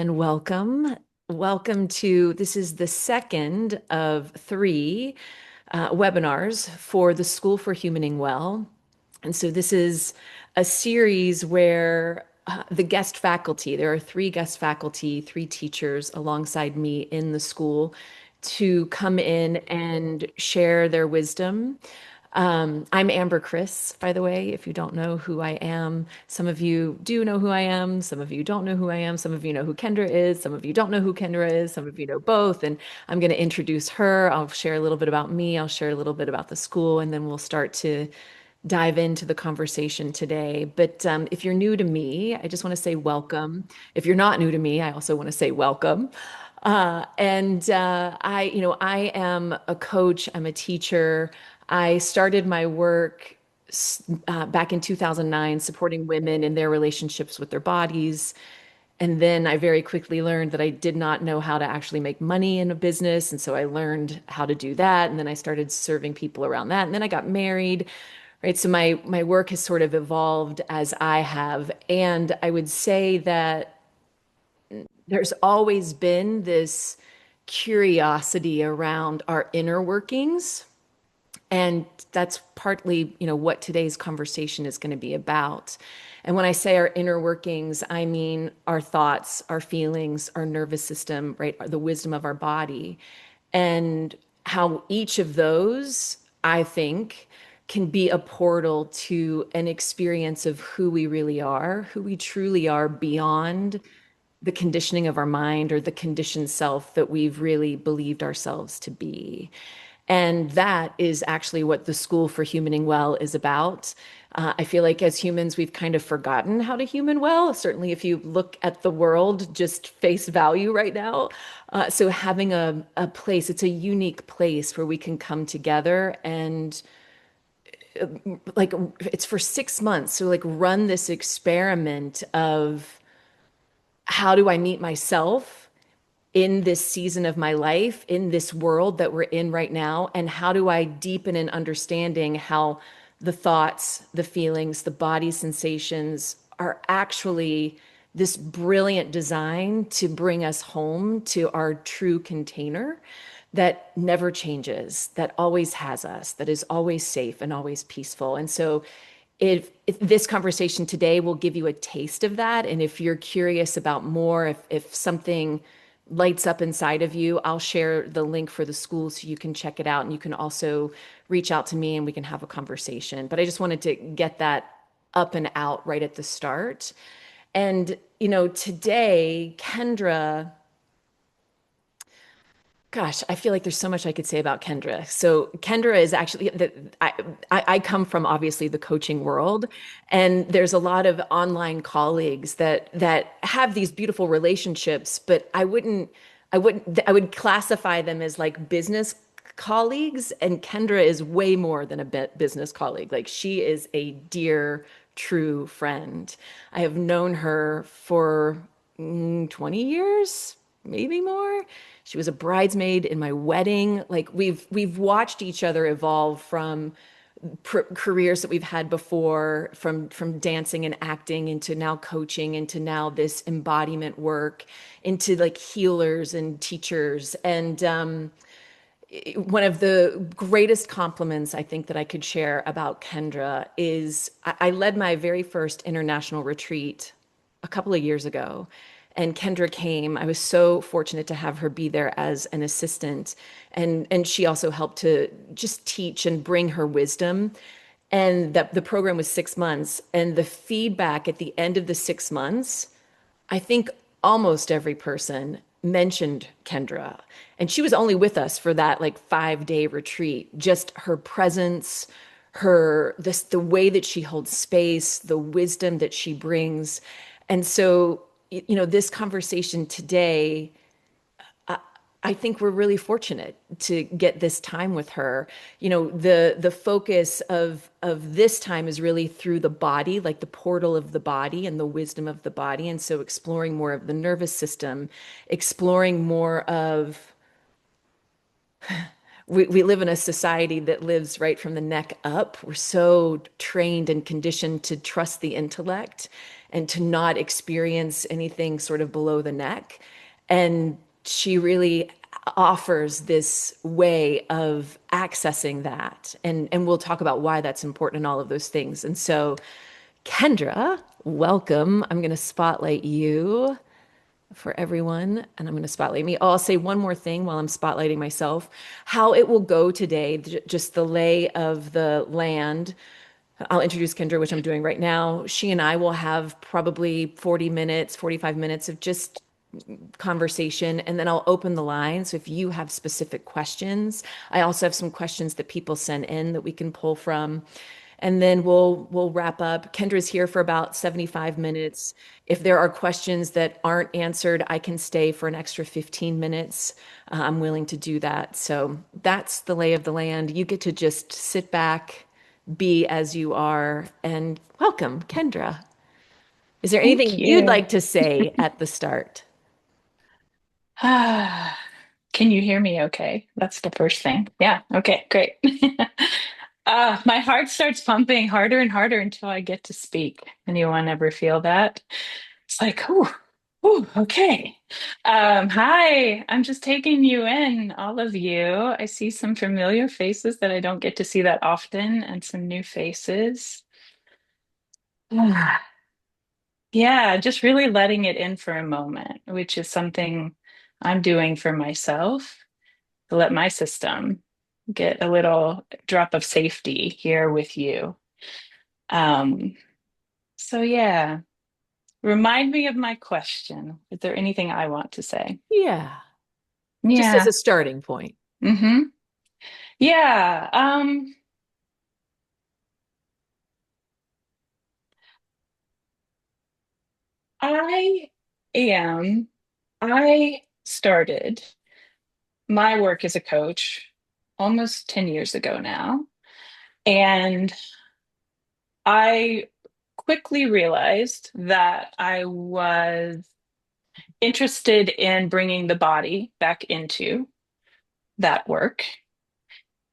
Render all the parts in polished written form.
and welcome. Welcome to this is the second of three webinars for the School for Humaning Well. And so this is a series where the guest faculty, there are three guest faculty, three teachers alongside me in the school to come in and share their wisdom. I'm Amber Chris, by the way, if you don't know who I am. Some of you do know who I am. Some of you don't know who I am. Some of you know who Kendra is. Some of you don't know who Kendra is. Some of you know both. And I'm going to introduce her. I'll share a little bit about me. I'll share a little bit about the school, and then we'll start to dive into the conversation today. But if you're new to me, I just want to say welcome. If you're not new to me, I also want to say welcome. I am a coach. I'm a teacher. I started my work back in 2009, supporting women in their relationships with their bodies. And then I very quickly learned that I did not know how to actually make money in a business. And so I learned how to do that. And then I started serving people around that. And then I got married, right? So my work has sort of evolved as I have. And I would say that there's always been this curiosity around our inner workings. And that's partly, what today's conversation is going to be about. And when I say our inner workings, I mean our thoughts, our feelings, our nervous system, right? The wisdom of our body. And how each of those, I think, can be a portal to an experience of who we really are, who we truly are beyond the conditioning of our mind or the conditioned self that we've really believed ourselves to be. And that is actually what the School for Humaning Well is about. I feel like as humans, we've kind of forgotten how to human well. Certainly, if you look at the world, just face value right now. So having a place, it's a unique place where we can come together and like it's for 6 months. So like run this experiment of how do I meet myself in this season of my life, in this world that we're in right now? And how do I deepen in understanding how the thoughts, the feelings, the body sensations are actually this brilliant design to bring us home to our true container that never changes, that always has us, that is always safe and always peaceful. And so if this conversation today will give you a taste of that, and if you're curious about more, if something lights up inside of you, I'll share the link for the school so you can check it out. And you can also reach out to me and we can have a conversation. But I just wanted to get that up and out right at the start. And, today, Kendra, gosh, I feel like there's so much I could say about Kendra. So Kendra is actually I come from obviously the coaching world, and there's a lot of online colleagues that have these beautiful relationships, but I would classify them as like business colleagues, and Kendra is way more than a business colleague. Like she is a dear, true friend. I have known her for 20 years, maybe more. She was a bridesmaid in my wedding. Like we've watched each other evolve from careers that we've had before, from dancing and acting into now coaching, into now this embodiment work, into like healers and teachers. And one of the greatest compliments I think that I could share about Kendra is I led my very first international retreat a couple of years ago. And Kendra came. I was so fortunate to have her be there as an assistant. And she also helped to just teach and bring her wisdom. And that the program was 6 months. And the feedback at the end of the 6 months, I think almost every person mentioned Kendra. And she was only with us for that like 5 day retreat. Just her presence, the way that she holds space, the wisdom that she brings. And so, this conversation today, I think we're really fortunate to get this time with her. The focus of this time is really through the body, like the portal of the body and the wisdom of the body. And so exploring more of the nervous system, exploring more of we live in a society that lives right from the neck up. We're so trained and conditioned to trust the intellect and to not experience anything sort of below the neck. And she really offers this way of accessing that. And we'll talk about why that's important and all of those things. And so, Kendra, welcome. I'm going to spotlight you for everyone, and I'm going to spotlight me. Oh, I'll say one more thing while I'm spotlighting myself. How it will go today, just the lay of the land. I'll introduce Kendra, which I'm doing right now. She and I will have probably 40 minutes, 45 minutes of just conversation, and then I'll open the line. So if you have specific questions, I also have some questions that people send in that we can pull from. And then we'll wrap up. Kendra's here for about 75 minutes. If there are questions that aren't answered, I can stay for an extra 15 minutes. I'm willing to do that. So that's the lay of the land. You get to just sit back, be as you are, and welcome, Kendra. Is there Thank anything you'd you. like to say at the start? Ah, can you hear me okay? That's the first thing. Yeah, okay, great. My heart starts pumping harder and harder until I get to speak. Anyone ever feel that? It's like, okay. Hi, I'm just taking you in, all of you. I see some familiar faces that I don't get to see that often, and some new faces. Yeah, just really letting it in for a moment, which is something I'm doing for myself to let my system get a little drop of safety here with you. Um, so yeah, remind me of my question. Is there anything I want to say? Yeah, just as Yeah. a starting point. Mm-hmm. Yeah. I am, I started my work as a coach almost 10 years ago now. And I quickly realized that I was interested in bringing the body back into that work.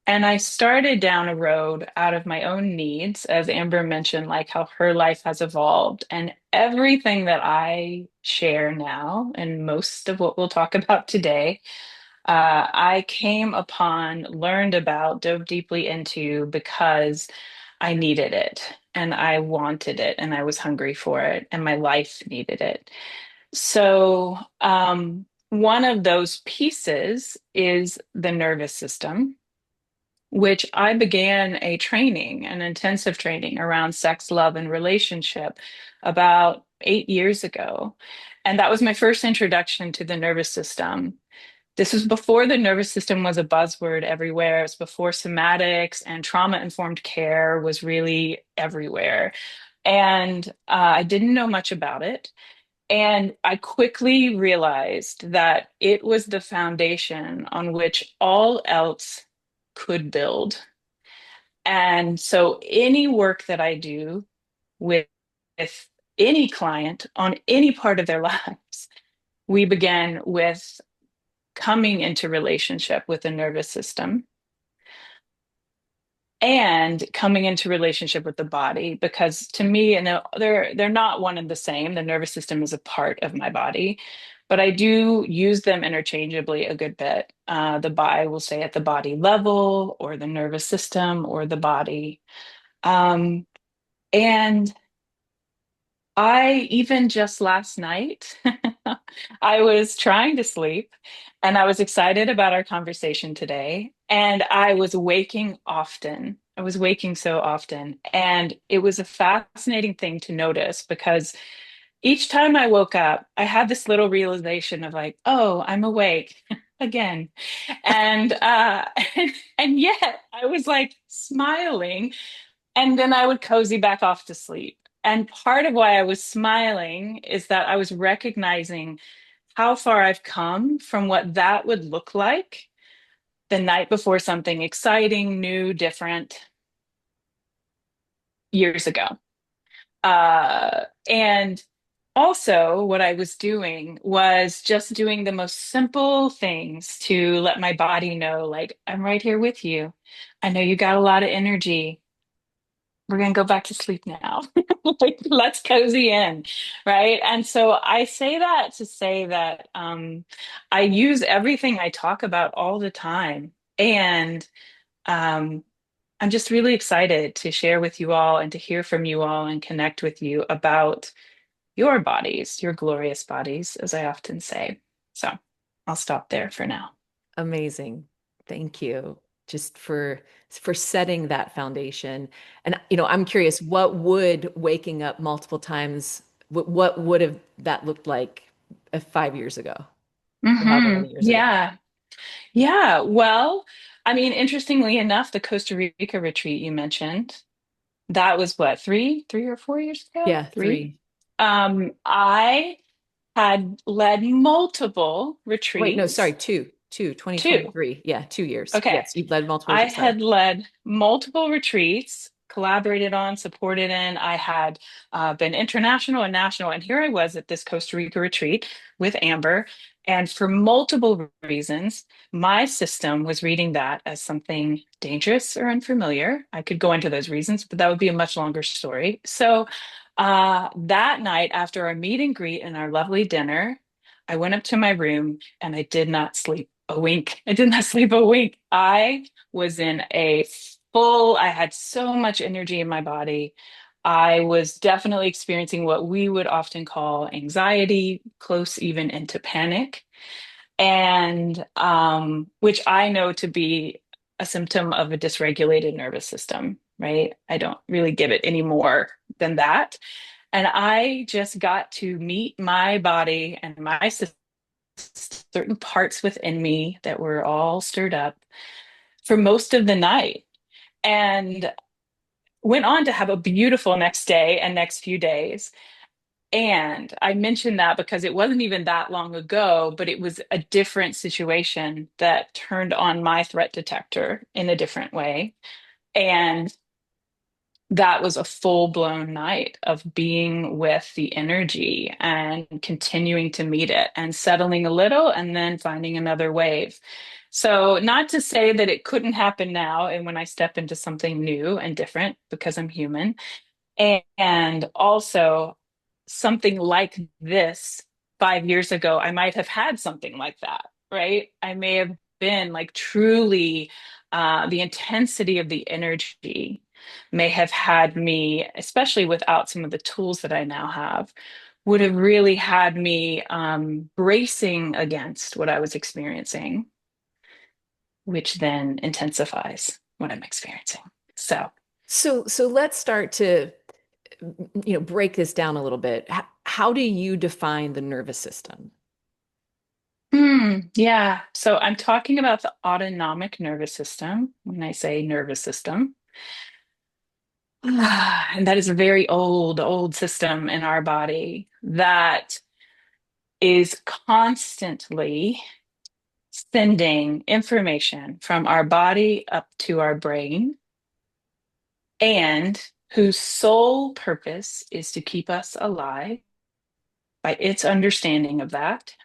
And I started down a road out of my own needs, as Amber mentioned, like how her life has evolved. And everything that I share now, and most of what we'll talk about today, I came upon, learned about, dove deeply into because I needed it and I wanted it and I was hungry for it and my life needed it. So, one of those pieces is the nervous system, which I began a training, an intensive training around sex, love, and relationship about 8 years ago. And that was my first introduction to the nervous system. This was before the nervous system was a buzzword everywhere. It was before somatics and trauma-informed care was really everywhere. And I didn't know much about it. And I quickly realized that it was the foundation on which all else could build. And so any work that I do with, with any client on any part of their lives, we begin with coming into relationship with the nervous system and coming into relationship with the body, because to me, and they're not one and the same. The nervous system is a part of my body, but I do use them interchangeably a good bit. The body will say at the body level or the nervous system or the body. um, and I even just last night, I was trying to sleep and I was excited about our conversation today. And I was waking often. I was waking so often. And it was a fascinating thing to notice because each time I woke up, I had this little realization of like, oh, I'm awake again. And and yet I was like smiling and then I would cozy back off to sleep. And part of why I was smiling is that I was recognizing how far I've come from what that would look like the night before something exciting, new, different years ago. And also, what I was doing was just doing the most simple things to let my body know, like, I'm right here with you. I know you got a lot of energy. We're going to go back to sleep now. Like, let's cozy in, right? And so I say that to say that I use everything I talk about all the time. And um, I'm just really excited to share with you all and to hear from you all and connect with you about your bodies, your glorious bodies, as I often say. So I'll stop there for now. Amazing. Thank you just for setting that foundation. And I'm curious, what would waking up multiple times, what would have that looked like 5 years ago, or however many years ago? Yeah. Yeah. Well, I mean, interestingly enough, the Costa Rica retreat you mentioned, that was what, three or 4 years ago? Yeah, Three. 3. I had led multiple Wait, no, sorry, retreats. 2, Two. 2023. Yeah, 2 years. Okay. Yes, you've led multiple I retreats. Sorry. had led multiple retreats, collaborated on, supported in. I had been international and national. And here I was at this Costa Rica retreat with Amber. And for multiple reasons, my system was reading that as something dangerous or unfamiliar. I could go into those reasons, but that would be a much longer story. So that night, after our meet and greet and our lovely dinner, I went up to my room and I did not sleep a wink. I did not sleep a wink. I was in a I had so much energy in my body. I was definitely experiencing what we would often call anxiety, close even into panic, and which I know to be a symptom of a dysregulated nervous system, right? I don't really give it any more than that. And I just got to meet my body and my certain parts within me that were all stirred up for most of the night and went on to have a beautiful next day and next few days. And I mentioned that because it wasn't even that long ago, but it was a different situation that turned on my threat detector in a different way. And that was a full blown night of being with the energy and continuing to meet it and settling a little and then finding another wave. So, not to say that it couldn't happen now and when I step into something new and different because I'm human, and also, something like this 5 years ago, I might have had something like that, right? I may have been like truly, the intensity of the energy may have had me, especially without some of the tools that I now have, would have really had me bracing against what I was experiencing, which then intensifies what I'm experiencing. So, So let's start to break this down a little bit. How do you define the nervous system? Yeah. So I'm talking about the autonomic nervous system when I say nervous system. And that is a very old system in our body that is constantly sending information from our body up to our brain and whose sole purpose is to keep us alive by its understanding of that.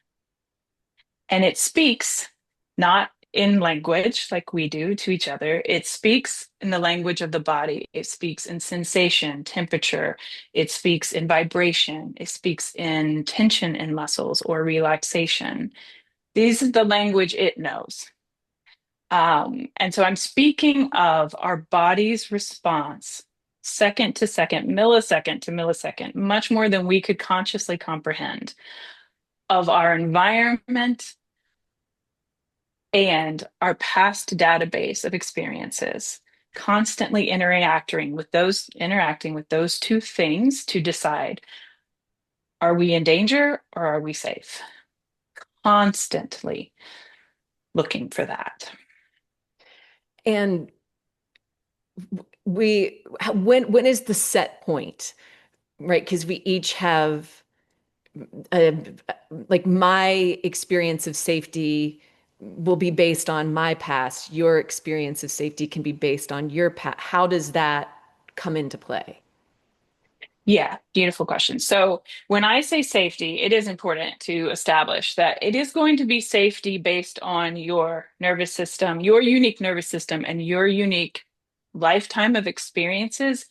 And it speaks not in language like we do to each other. It speaks in the language of the body. It speaks in sensation, temperature. It speaks in vibration. It speaks in tension in muscles or relaxation. This is the language it knows. And so I'm speaking of our body's response, second to second, millisecond to millisecond, much more than we could consciously comprehend, of our environment and our past database of experiences, constantly interacting with those two things to decide, are we in danger or are we safe? Constantly looking for that. And when is the set point, right? Because we each have a, like my experience of safety will be based on my past. Your experience of safety can be based on your past. How does that come into play? Yeah, beautiful question. So, when I say safety, it is important to establish that it is going to be safety based on your nervous system, your unique nervous system, and your unique lifetime of experiences,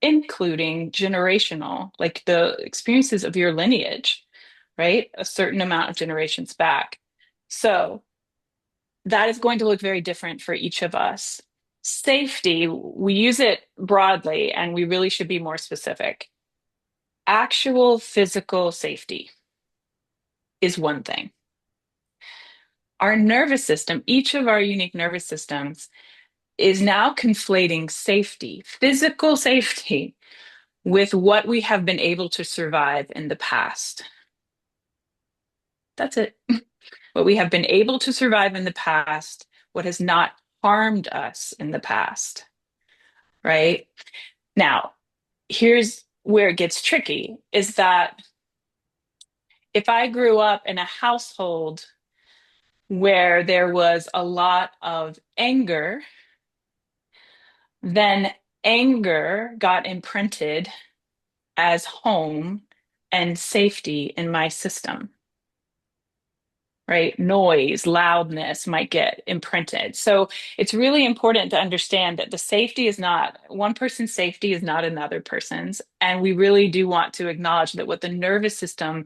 including generational, like the experiences of your lineage, right? A certain amount of generations back. So, that is going to look very different for each of us. Safety, we use it broadly, and we really should be more specific. Actual physical safety is one thing. Our nervous system, each of our unique nervous systems, is now conflating safety, physical safety, with what we have been able to survive in the past. That's it. What we have been able to survive in the past, what has not harmed us in the past, right? Now, here's where it gets tricky is that if I grew up in a household where there was a lot of anger, then anger got imprinted as home and safety in my system, right? Noise, loudness might get imprinted. So it's really important to understand that the safety is not one person's safety is not another person's. And we really do want to acknowledge that what the nervous system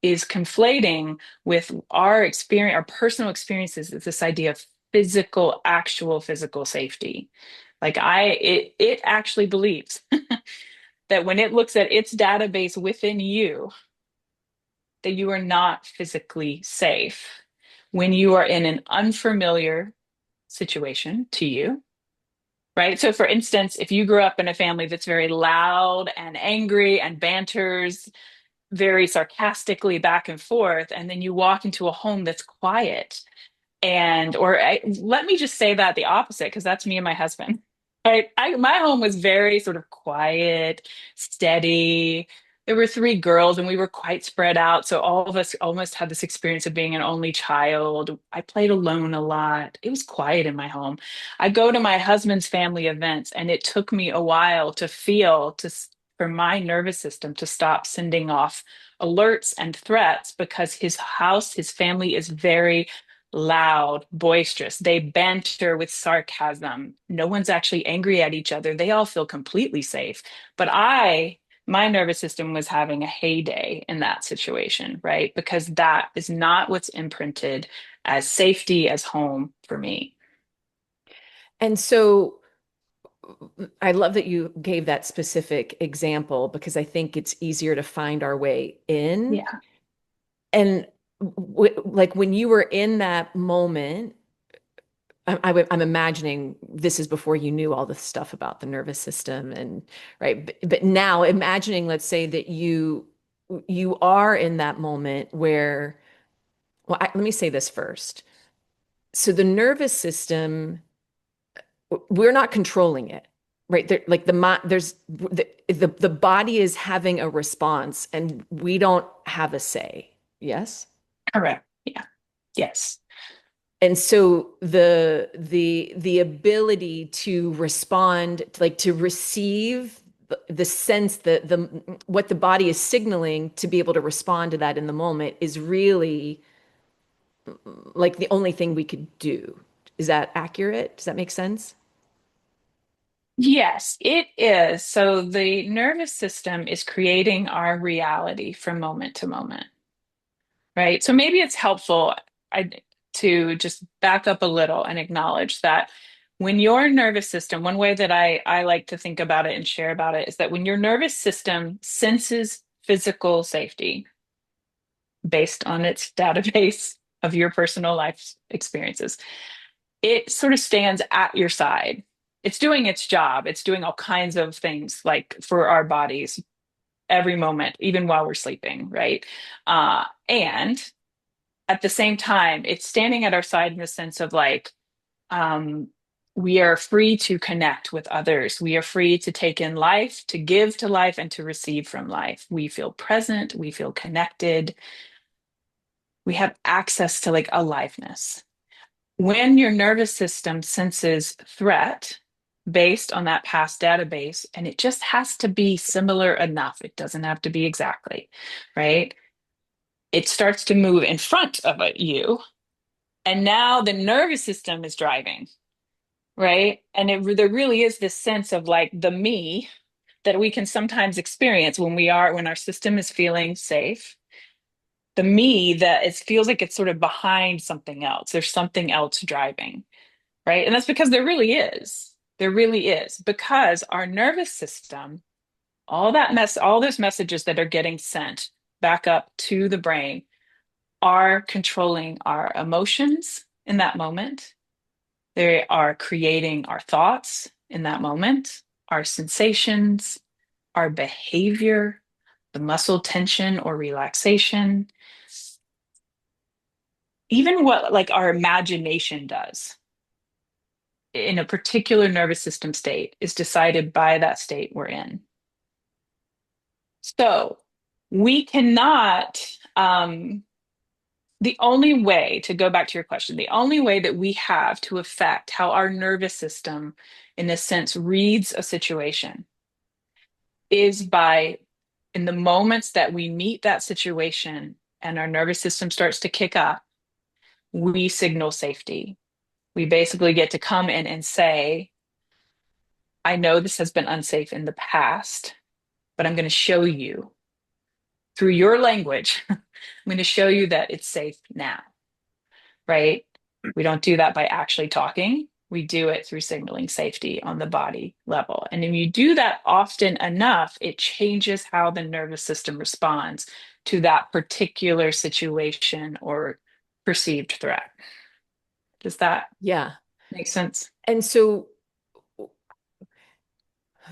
is conflating with our experience, our personal experiences, is this idea of physical, actual physical safety. It actually believes that when it looks at its database within you, that you are not physically safe when you are in an unfamiliar situation to you, right? So, for instance, if you grew up in a family that's very loud and angry and banters very sarcastically back and forth, and then you walk into a home that's quiet let me just say that the opposite, because that's me and my husband. My home was very sort of quiet, steady. There were three girls, and we were quite spread out. So all of us almost had this experience of being an only child. I played alone a lot. It was quiet in my home. I go to my husband's family events, and it took me a while for my nervous system to stop sending off alerts and threats because his family is very loud, boisterous. They banter with sarcasm. No one's actually angry at each other. They all feel completely safe. But my nervous system was having a heyday in that situation, right? Because that is not what's imprinted as safety, as home for me. And so I love that you gave that specific example because I think it's easier to find our way in. Yeah. And like when you were in that moment, I'm imagining this is before you knew all the stuff about the nervous system and right. But now imagining, let's say that you are in that moment where, well, let me say this first. So the nervous system, we're not controlling it, right? Like there's the body is having a response, and we don't have a say. Yes. Correct. Yeah. Yes. And so the ability to respond, like to receive the sense that the what the body is signaling to be able to respond to that in the moment is really like the only thing we could do. Is that accurate? Does that make sense? Yes, it is. So the nervous system is creating our reality from moment to moment. Right. So maybe it's helpful I, to just back up a little and acknowledge that when your nervous system, one way that I like to think about it and share about it is that when your nervous system senses physical safety based on its database of your personal life experiences, it sort of stands at your side. It's doing its job. It's doing all kinds of things like for our bodies every moment, even while we're sleeping, right? And at the same time, it's standing at our side in the sense of um, we are free to connect with others. We are free to take in life, to give to life, and to receive from life. We feel present. We feel connected. We have access to like, aliveness. When your nervous system senses threat, based on that past database. And it just has to be similar enough. It doesn't have to be exactly, right? It starts to move in front of you. And now the nervous system is driving, right? And there really is this sense of like the me that we can sometimes experience when our system is feeling safe. The me that it feels like it's sort of behind something else. There's something else driving, right? And that's because there really is. There really is. Because our nervous system, all those messages that are getting sent back up to the brain are controlling our emotions in that moment. They are creating our thoughts in that moment, our sensations, our behavior, the muscle tension or relaxation, even what like our imagination does in a particular nervous system state is decided by that state we're in. So we cannot, the only way to go back to your question, the only way that we have to affect how our nervous system, in a sense, reads a situation is by, in the moments that we meet that situation and our nervous system starts to kick up, we signal safety. We basically get to come in and say, I know this has been unsafe in the past, but I'm going to show you through your language. I'm going to show you that it's safe now, right? We don't do that by actually talking. We do it through signaling safety on the body level. And if you do that often enough, it changes how the nervous system responds to that particular situation or perceived threat. Does that Yeah. make sense? And so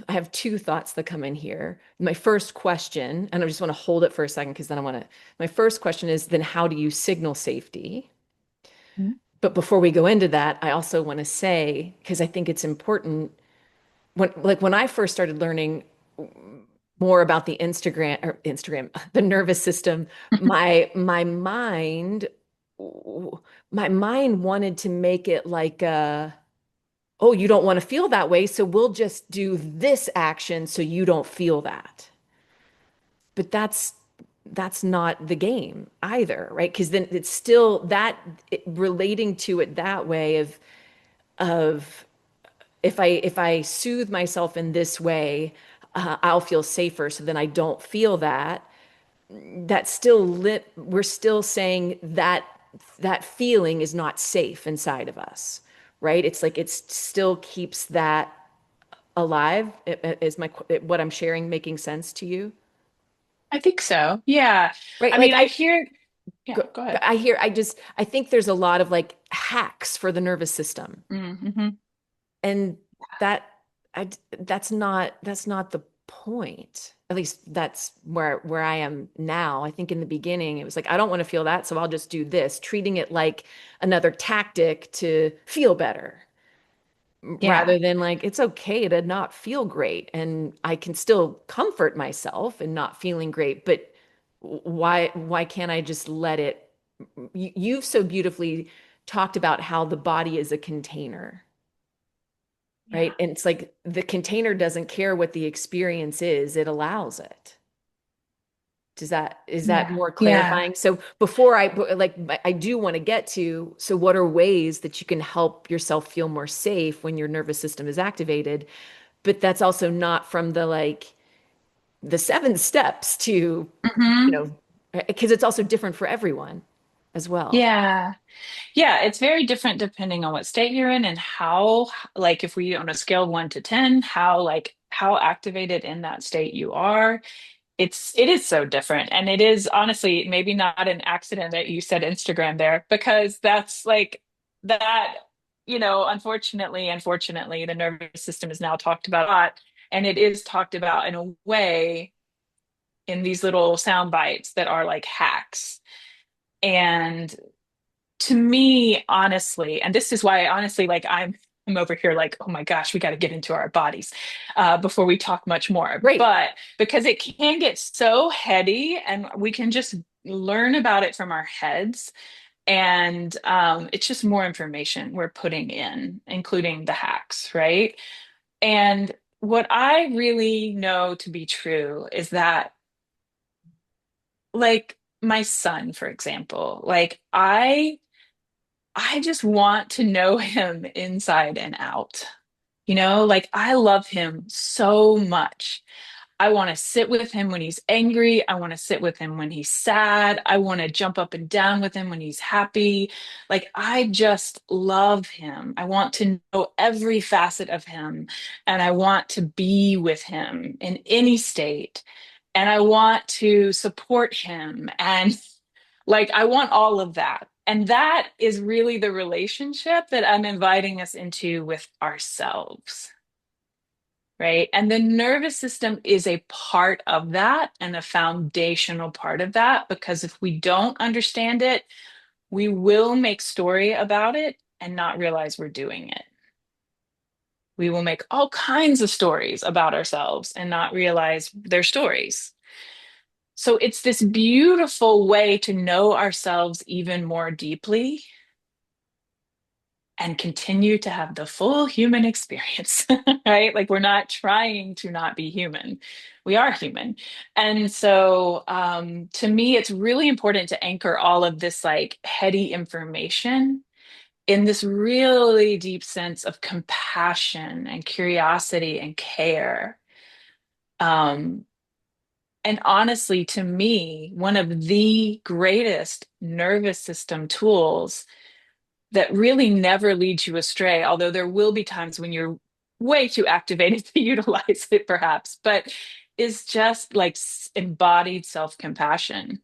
I have two thoughts that come in here. My first question, and I just want to hold it for a second because then I want to, my first question is then how do you signal safety? Mhm. But before we go into that, I also want to say, because I think it's important, when I first started learning more about the nervous system, my my mind my mind wanted to make it like oh, you don't want to feel that way, so we'll just do this action so you don't feel that. But that's not the game either, right? Because then it's still relating to it that way of if I soothe myself in this way, I'll feel safer. So then I don't feel that. That's still lit. We're still saying that that feeling is not safe inside of us, right? It's like it still keeps that alive. Is my what I'm sharing making sense to you? I think so. Yeah. Right? I Like mean, I hear, yeah, go, go ahead. I think there's a lot of like hacks for the nervous system. Mm-hmm. And that that's not the point. At least that's where I am now. I think in the beginning it was like I don't want to feel that, so I'll just do this, treating it like another tactic to feel better Yeah. rather than like it's okay to not feel great and I can still comfort myself in not feeling great, but why can't I just let it you've so beautifully talked about how the body is a container, Yeah. right? And it's like the container doesn't care what the experience is, it allows it. Is that Yeah. more Yeah. clarifying? So before like I do want to get to, so what are ways that you can help yourself feel more safe when your nervous system is activated? But that's also not from the like the seven steps to, you Hmm. know, because it's also different for everyone as well. Yeah. Yeah. It's very different depending on what state you're in and how, like, if we on a scale of 1 to 10, how activated in that state you are. It is so different. And it is honestly maybe not an accident that you said Instagram there, because that's like that, unfortunately, the nervous system is now talked about a lot. And it is talked about in a way in these little sound bites that are like hacks. And to me, honestly, and this is why honestly, like I'm over here like, oh my gosh, we got to get into our bodies before we talk much more. Great. But because it can get so heady, and we can just learn about it from our heads, and it's just more information we're putting in, including the hacks, right? And what I really know to be true is that, like my son, for example, I just want to know him inside and out. Like I love him so much. I want to sit with him when he's angry. I want to sit with him when he's sad. I want to jump up and down with him when he's happy. Like, I just love him. I want to know every facet of him, and I want to be with him in any state. And I want to support him. And like, I want all of that. And that is really the relationship that I'm inviting us into with ourselves, right? And the nervous system is a part of that and a foundational part of that, because if we don't understand it, we will make story about it and not realize we're doing it. We will make all kinds of stories about ourselves and not realize they're stories. So it's this beautiful way to know ourselves even more deeply and continue to have the full human experience, right? Like we're not trying to not be human. We are human. And so to me, it's really important to anchor all of this like heady information in this really deep sense of compassion and curiosity and care. Um, and honestly, to me, one of the greatest nervous system tools that really never leads you astray, although there will be times when you're way too activated to utilize it, perhaps, but is just like embodied self-compassion.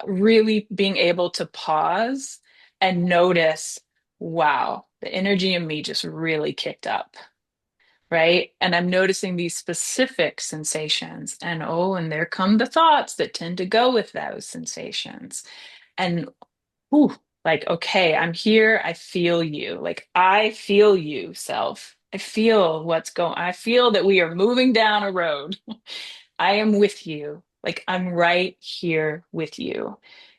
Really being able to pause and notice, wow, the energy in me just really kicked up. Right. And I'm noticing these specific sensations. And oh, and there come the thoughts that tend to go with those sensations. And Ooh, like, okay, I'm here. I feel you. Like, I feel you, self. I feel what's going. I feel that we are moving down a road. I am with you. Like, I'm right here with you.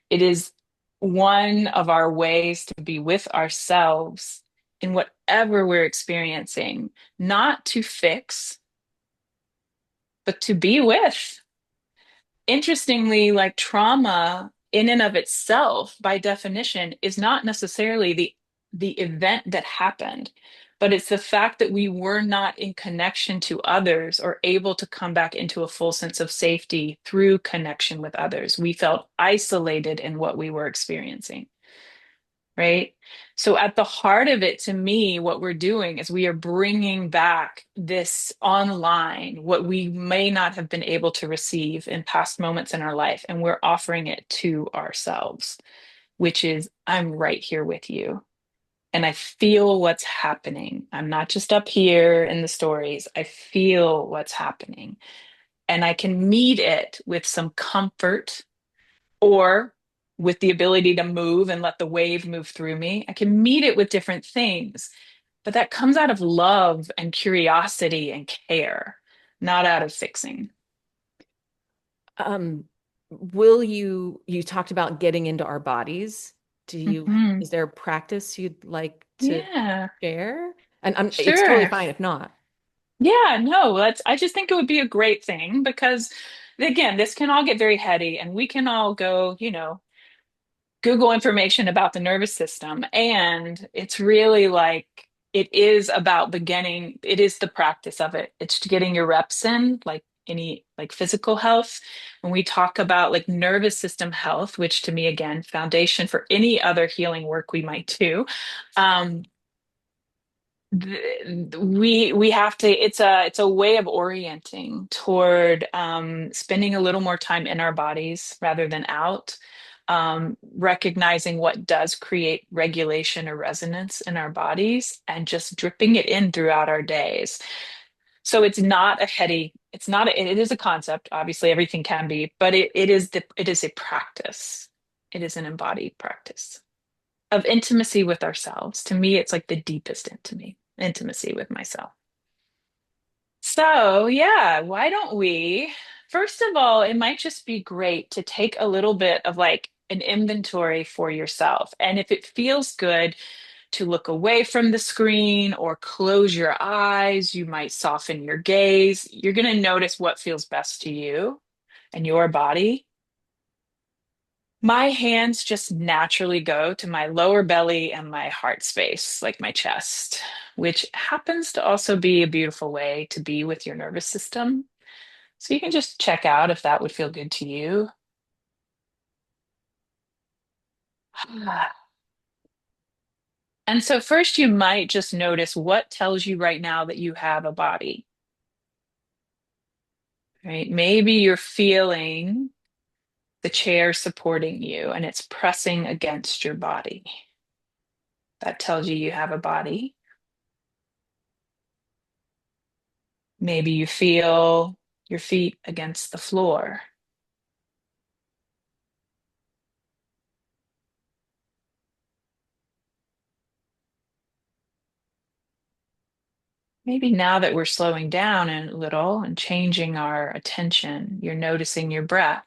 It is one of our ways to be with ourselves in whatever we're experiencing, not to fix, but to be with. Interestingly, like trauma in and of itself, by definition, is not necessarily the event that happened, but it's the fact that we were not in connection to others or able to come back into a full sense of safety through connection with others. We felt isolated in what we were experiencing, right? So at the heart of it, to me, what we're doing is we are bringing back this online, what we may not have been able to receive in past moments in our life, and we're offering it to ourselves, which is, I'm right here with you. And I feel what's happening. I'm not just up here in the stories. I feel what's happening. And I can meet it with some comfort or with the ability to move and let the wave move through me. I can meet it with different things, but that comes out of love and curiosity and care, not out of fixing. Um, will you talked about getting into our bodies. Mhm. Is there a practice you'd like to Yeah, share? And it's totally sure. fine if not. Yeah, no, I just think it would be a great thing because, again, this can all get very heady and we can all go, Google information about the nervous system. And it's really like, it is about beginning, it is the practice of it. It's getting your reps in, like any like physical health. When we talk about like nervous system health, which to me, again, foundation for any other healing work we might do. Um, we have to, it's a way of orienting toward spending a little more time in our bodies rather than out, recognizing what does create regulation or resonance in our bodies and just dripping it in throughout our days. So it's not a heady, it's not a, it is a concept, obviously everything can be, but it is a practice. It is an embodied practice of intimacy with ourselves. To me, it's like the deepest intimacy with myself. So, yeah, why don't we? First of all, it might just be great to take a little bit of like an inventory for yourself. And if it feels good, to look away from the screen or close your eyes. You might soften your gaze. You're going to notice what feels best to you and your body. My hands just naturally go to my lower belly and my heart space, like my chest, which happens to also be a beautiful way to be with your nervous system. So you can just check out if that would feel good to you. And so, first, you might just notice what tells you right now that you have a body, right? Maybe you're feeling the chair supporting you and it's pressing against your body. That tells you you have a body. Maybe you feel your feet against the floor. Maybe now that we're slowing down a little and changing our attention, you're noticing your breath.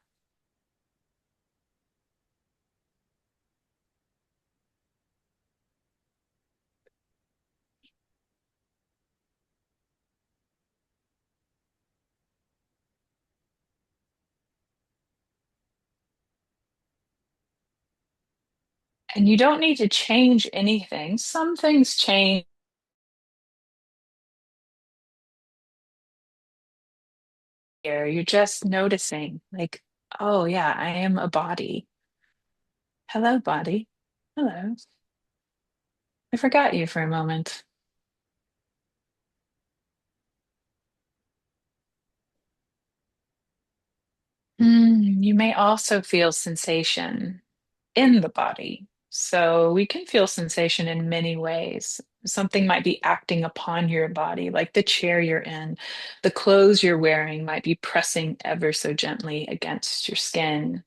And you don't need to change anything. Some things change here. You're just noticing, like, oh, yeah, I am a body. Hello, body. Hello. I forgot you for a moment. You may also feel sensation in the body. So we can feel sensation in many ways. Something might be acting upon your body, like the chair you're in. The clothes you're wearing might be pressing ever so gently against your skin.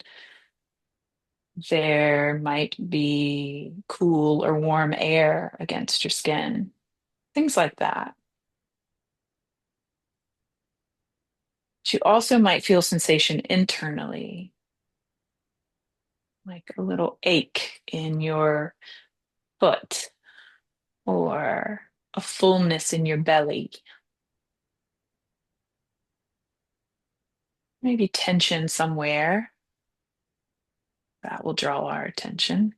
There might be cool or warm air against your skin, things like that. But you also might feel sensation internally, like a little ache in your foot or a fullness in your belly, maybe tension somewhere that will draw our attention.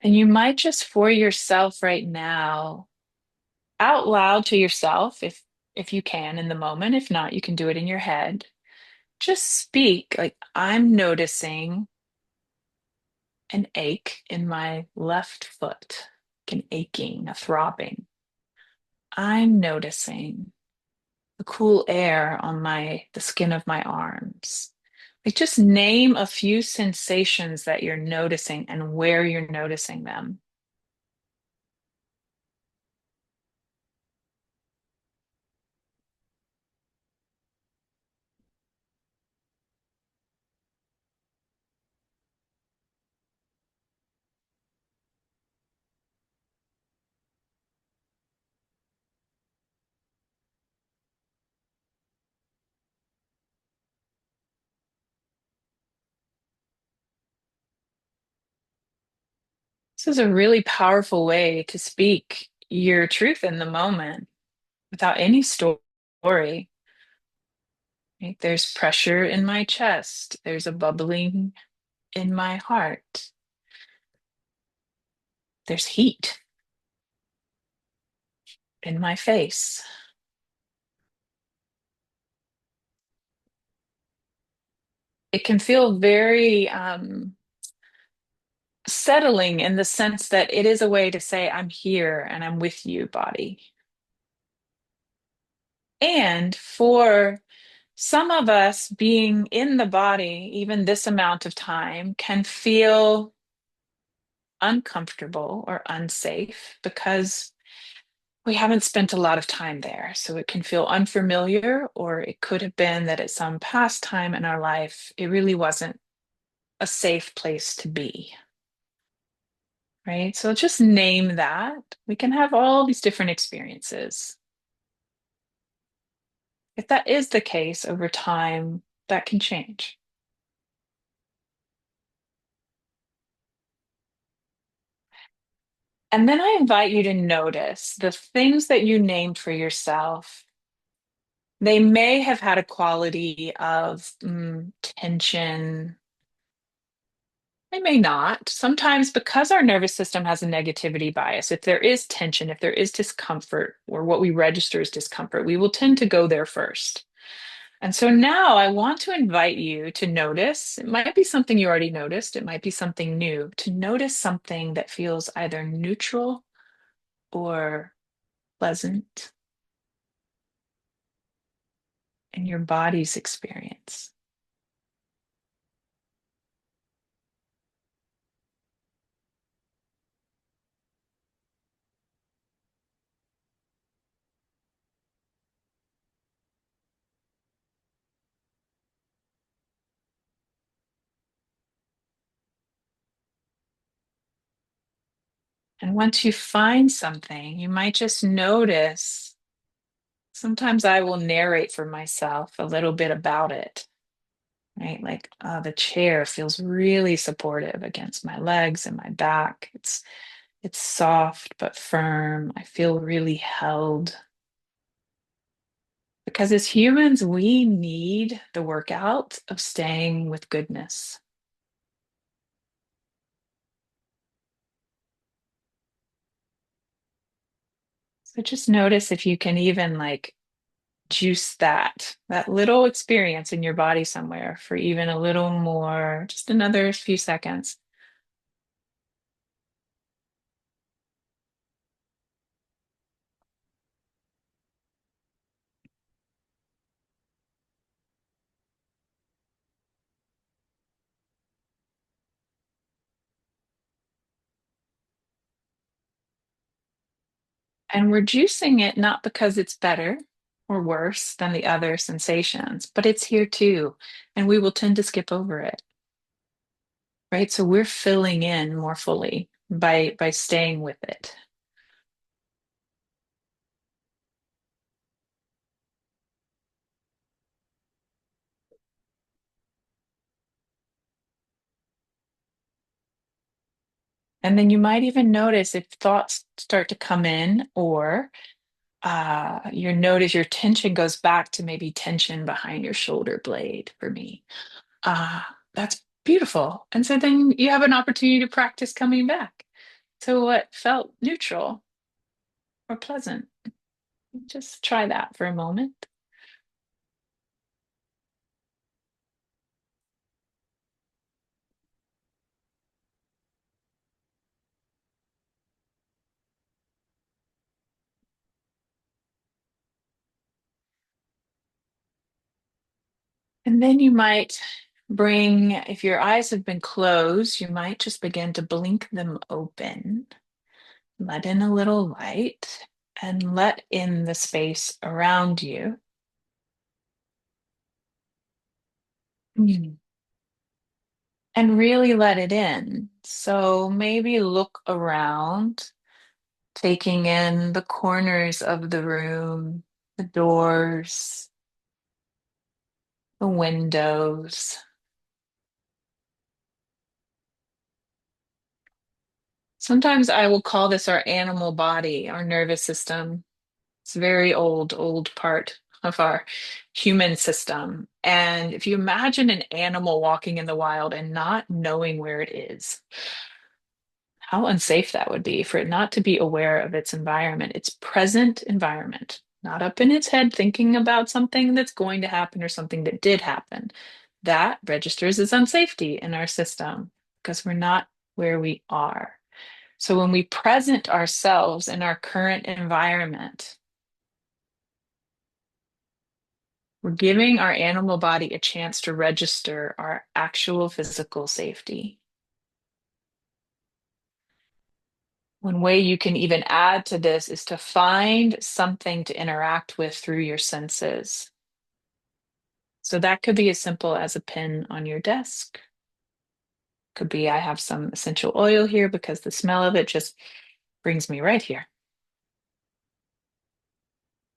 And you might just for yourself right now, out loud to yourself, if you can in the moment. If not, you can do it in your head. Just speak like, I'm noticing an ache in my left foot, like an aching, a throbbing. I'm noticing the cool air on the skin of my arms. Like just name a few sensations that you're noticing and where you're noticing them. This is a really powerful way to speak your truth in the moment without any story. Right? There's pressure in my chest. There's a bubbling in my heart. There's heat in my face. It can feel very settling in the sense that it is a way to say, I'm here and I'm with you, body. And for some of us, being in the body, even this amount of time, can feel uncomfortable or unsafe because we haven't spent a lot of time there. So it can feel unfamiliar, or it could have been that at some past time in our life, it really wasn't a safe place to be. Right? So just name that. We can have all these different experiences. If that is the case over time, that can change. And then I invite you to notice the things that you named for yourself. They may have had a quality of tension. They may not. Sometimes, because our nervous system has a negativity bias, if there is tension, if there is discomfort, or what we register as discomfort, we will tend to go there first. And so now I want to invite you to notice. It might be something you already noticed, it might be something new, to notice something that feels either neutral or pleasant in your body's experience. And once you find something, you might just notice. Sometimes I will narrate for myself a little bit about it, right? Like, the chair feels really supportive against my legs and my back. It's soft but firm. I feel really held. Because as humans, we need the workout of staying with goodness. So just notice if you can even like juice that little experience in your body somewhere for even a little more, just another few seconds. And we're juicing it not because it's better or worse than the other sensations, but it's here too. And we will tend to skip over it, right? So we're filling in more fully by staying with it. And then you might even notice if thoughts start to come in, or you notice your tension goes back to maybe tension behind your shoulder blade for me. That's beautiful. And so then you have an opportunity to practice coming back to what felt neutral or pleasant. Just try that for a moment. And then you might bring, if your eyes have been closed, you might just begin to blink them open, let in a little light, and let in the space around you. Mm. And really let it in. So maybe look around, taking in the corners of the room, the doors, the windows. Sometimes I will call this our animal body, our nervous system. It's a very old part of our human system. And if you imagine an animal walking in the wild and not knowing where it is, how unsafe that would be for it not to be aware of its environment, its present environment, not up in its head thinking about something that's going to happen or something that did happen. That registers as unsafety in our system because we're not where we are. So when we present ourselves in our current environment, we're giving our animal body a chance to register our actual physical safety. One way you can even add to this is to find something to interact with through your senses. So that could be as simple as a pin on your desk. Could be I have some essential oil here because the smell of it just brings me right here.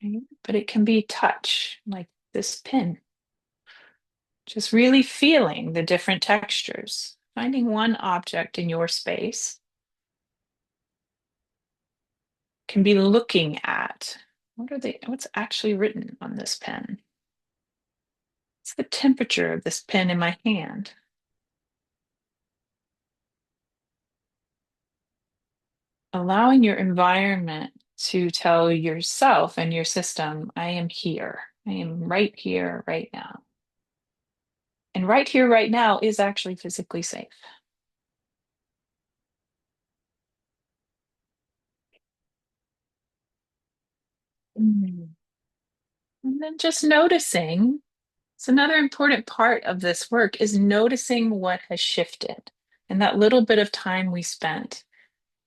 Right? But it can be touch, like this pin. Just really feeling the different textures, finding one object in your space can be looking at. What's actually written on this pen? It's the temperature of this pen in my hand. Allowing your environment to tell yourself and your system, I am here. I am right here, right now. And right here, right now is actually physically safe. Mm. And then just noticing. It's another important part of this work is noticing what has shifted and that little bit of time we spent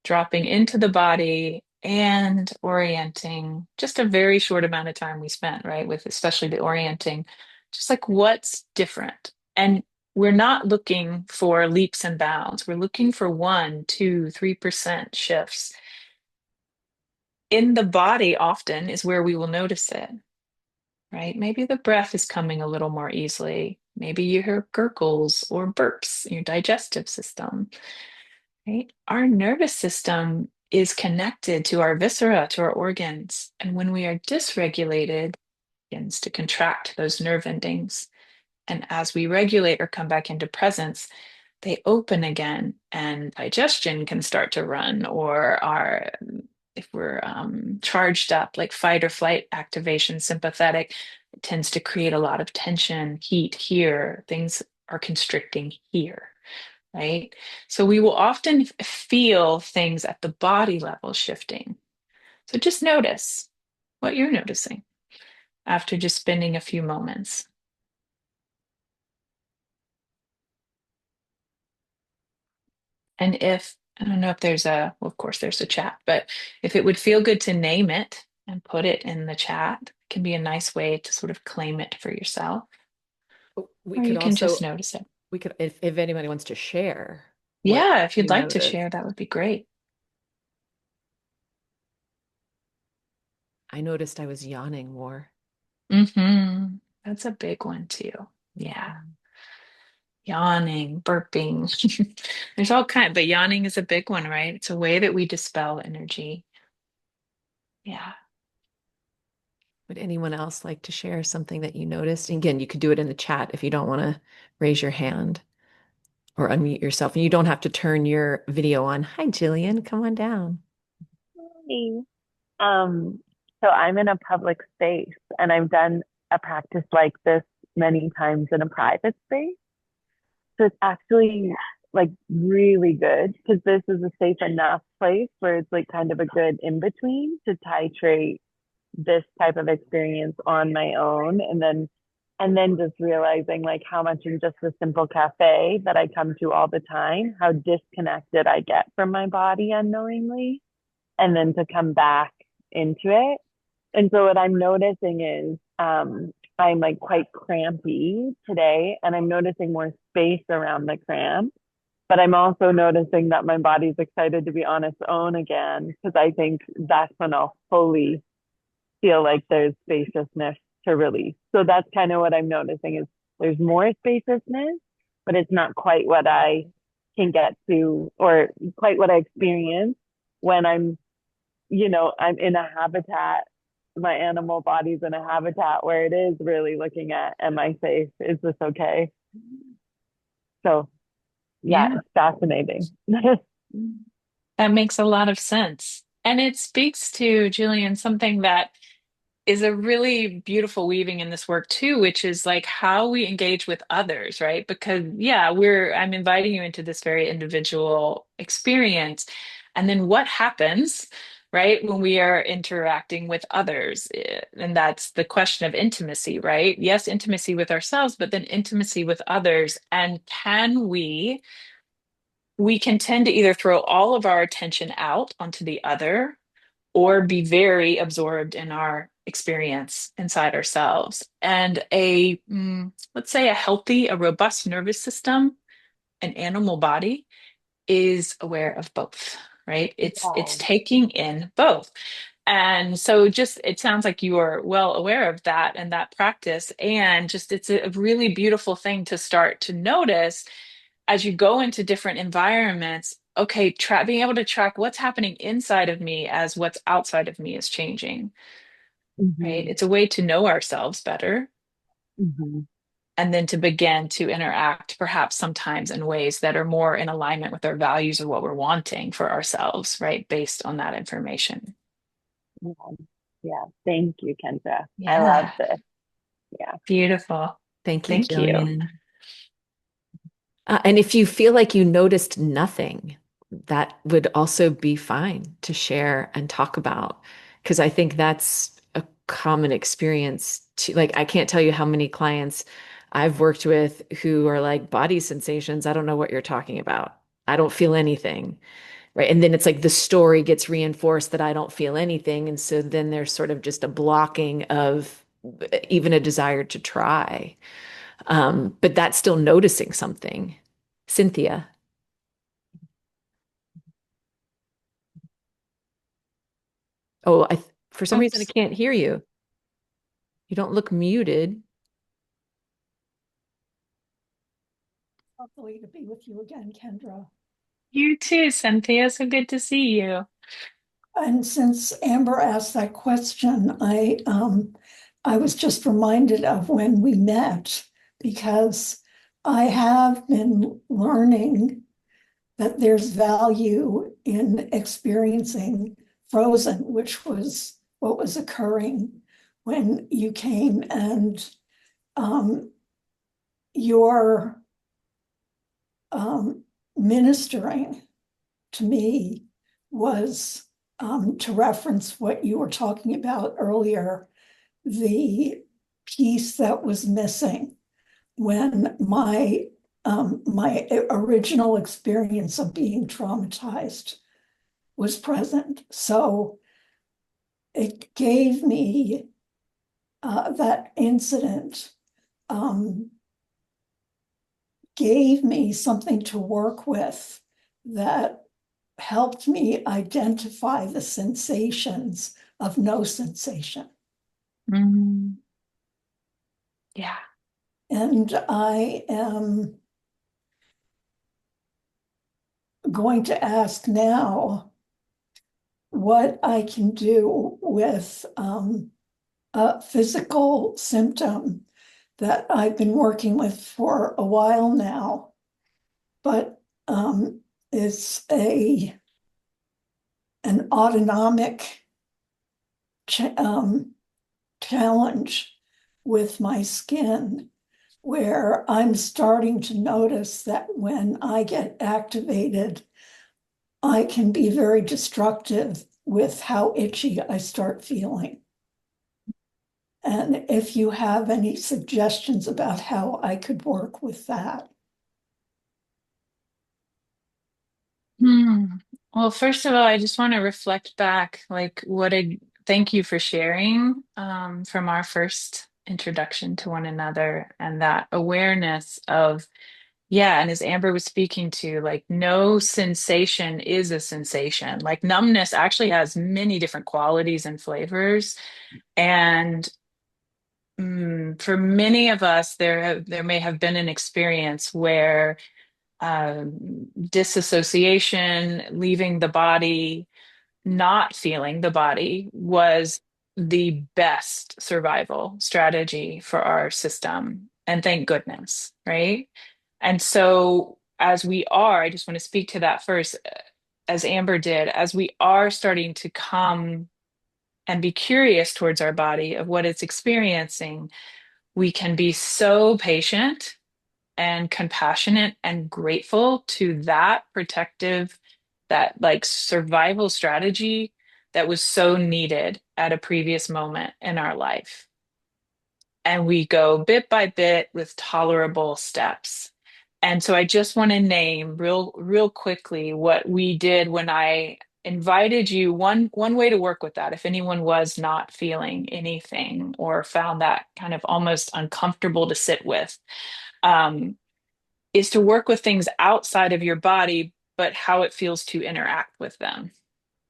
dropping into the body and orienting, just a very short amount of time we spent, right? With especially the orienting, just like what's different. And we're not looking for leaps and bounds. We're looking for 1, 2, 3% shifts. In the body, often is where we will notice it, right? Maybe the breath is coming a little more easily. Maybe you hear gurgles or burps in your digestive system, right? Our nervous system is connected to our viscera, to our organs. And when we are dysregulated, it begins to contract those nerve endings. And as we regulate or come back into presence, they open again and digestion can start to run, or our if we're charged up, like fight or flight activation, sympathetic, it tends to create a lot of tension, heat here. Things are constricting here, right? So we will often feel things at the body level shifting. So just notice what you're noticing after just spending a few moments. And if, I don't know if there's well, of course there's a chat, but if it would feel good to name it and put it in the chat, it can be a nice way to sort of claim it for yourself, We or could you can just also, notice it. if anybody wants to share what Yeah, if you'd you like to notice. share, that would be great. I noticed I was yawning more. That's a big one too. Yeah. Yawning, burping. There's all kind, but yawning is a big one, right? It's a way that we dispel energy. Yeah. Would anyone else like to share something that you noticed? And again, you could do it in the chat if you don't want to raise your hand or unmute yourself. And you don't have to turn your video on. Hi, Jillian. Come on down. Hey. Um, so I'm in a public space and I've done a practice like this many times in a private space. So it's actually like really good because this is a safe enough place where it's like kind of a good in between to titrate this type of experience on my own and then just realizing like how much in just a simple cafe that I come to all the time, how disconnected I get from my body unknowingly and then to come back into it. And so what I'm noticing is I'm like quite crampy today and I'm noticing more space around the cramp. But I'm also noticing that my body's excited to be on its own again because I think that's when I'll fully feel like there's spaciousness to release. So that's kind of what I'm noticing is there's more spaciousness, but it's not quite what I can get to or quite what I experience when I'm in a habitat, my animal body's in a habitat where it is really looking at, am I safe? Is this okay? So yeah, Yeah. it's fascinating. That makes a lot of sense. And it speaks to, Jillian, something that is a really beautiful weaving in this work too, which is like how we engage with others, right? Because yeah, I'm inviting you into this very individual experience. And then what happens, right, when we are interacting with others? And that's the question of intimacy, right? Yes, intimacy with ourselves, but then intimacy with others. And we can tend to either throw all of our attention out onto the other or be very absorbed in our experience inside ourselves. And let's say a robust nervous system, an animal body is aware of both, right? It's Yeah. taking in both. And so just it sounds like you are well aware of that and that practice. And just it's a really beautiful thing to start to notice as you go into different environments. okay, being able to track what's happening inside of me as what's outside of me is changing, right? Hmm. It's a way to know ourselves better Hmm. and then to begin to interact perhaps sometimes in ways that are more in alignment with our values or what we're wanting for ourselves, right? Based on that information. Yeah. Yeah. Thank you, Kendra. I love Yeah, this. Yeah. beautiful. Thank you, Thank you. Jillian. And if you feel like you noticed nothing, that would also be fine to share and talk about. Because I think that's a common experience too. Like, I can't tell you how many clients I've worked with who are like, body sensations, I don't know what you're talking about. I don't feel anything. Right. And then it's like the story gets reinforced that I don't feel anything. And so then there's sort of just a blocking of even a desire to try. But that's still noticing something. Cynthia. Oh, for some reason I Oops. can't hear you. You don't look muted. Lovely to be with you again, Kendra. You too, Cynthia. So good to see you. And since Amber asked that question, I was just reminded of when we met because I have been learning that there's value in experiencing frozen, which was what was occurring when you came, and um, your ministering to me was to reference what you were talking about earlier, the piece that was missing when my original experience of being traumatized was present. So it gave me that incident um, gave me something to work with that helped me identify the sensations of no sensation. Mm, yeah. And I am going to ask now what I can do with a physical symptom that I've been working with for a while now, but it's an autonomic um, challenge with my skin where I'm starting to notice that when I get activated, I can be very destructive with how itchy I start feeling. And if you have any suggestions about how I could work with that. Hmm. Well, first of all, I just want to reflect back, like what a thank you for sharing from our first introduction to one another and that awareness of, yeah, and as Amber was speaking to, like no sensation is a sensation. Like numbness actually has many different qualities and flavors. And for many of us, there may have been an experience where disassociation, leaving the body, not feeling the body was the best survival strategy for our system. And thank goodness, right? And so, as we are, I just want to speak to that first, as Amber did, as we are starting to come and be curious towards our body of what it's experiencing, we can be so patient and compassionate and grateful to that protective, that like survival strategy that was so needed at a previous moment in our life. And we go bit by bit with tolerable steps. And so I just want to name real quickly what we did when I invited you. One way to work with that, if anyone was not feeling anything or found that kind of almost uncomfortable to sit with, um, is to work with things outside of your body, but how it feels to interact with them.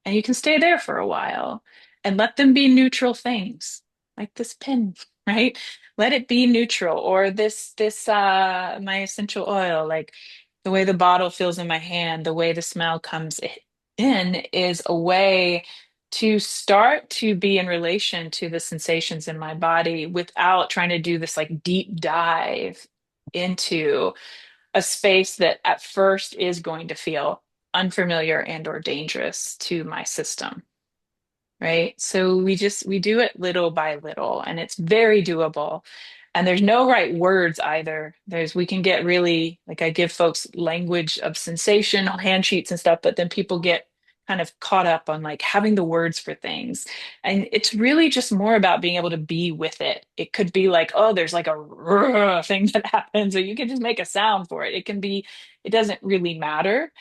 And you can stay there for a while and let them be neutral things, like this pin, right? Let it be neutral, or this my essential oil. Like the way the bottle feels in my hand, the way the smell comes in is a way to start to be in relation to the sensations in my body without trying to do this like deep dive into a space that at first is going to feel unfamiliar and or dangerous to my system. Right? So we do it little by little and it's very doable. And there's no right words either. We can get really, like I give folks language of sensation, hand sheets and stuff, but then people get kind of caught up on like having the words for things. And it's really just more about being able to be with it. It could be like, oh, there's like a thing that happens, or you can just make a sound for it. It doesn't really matter.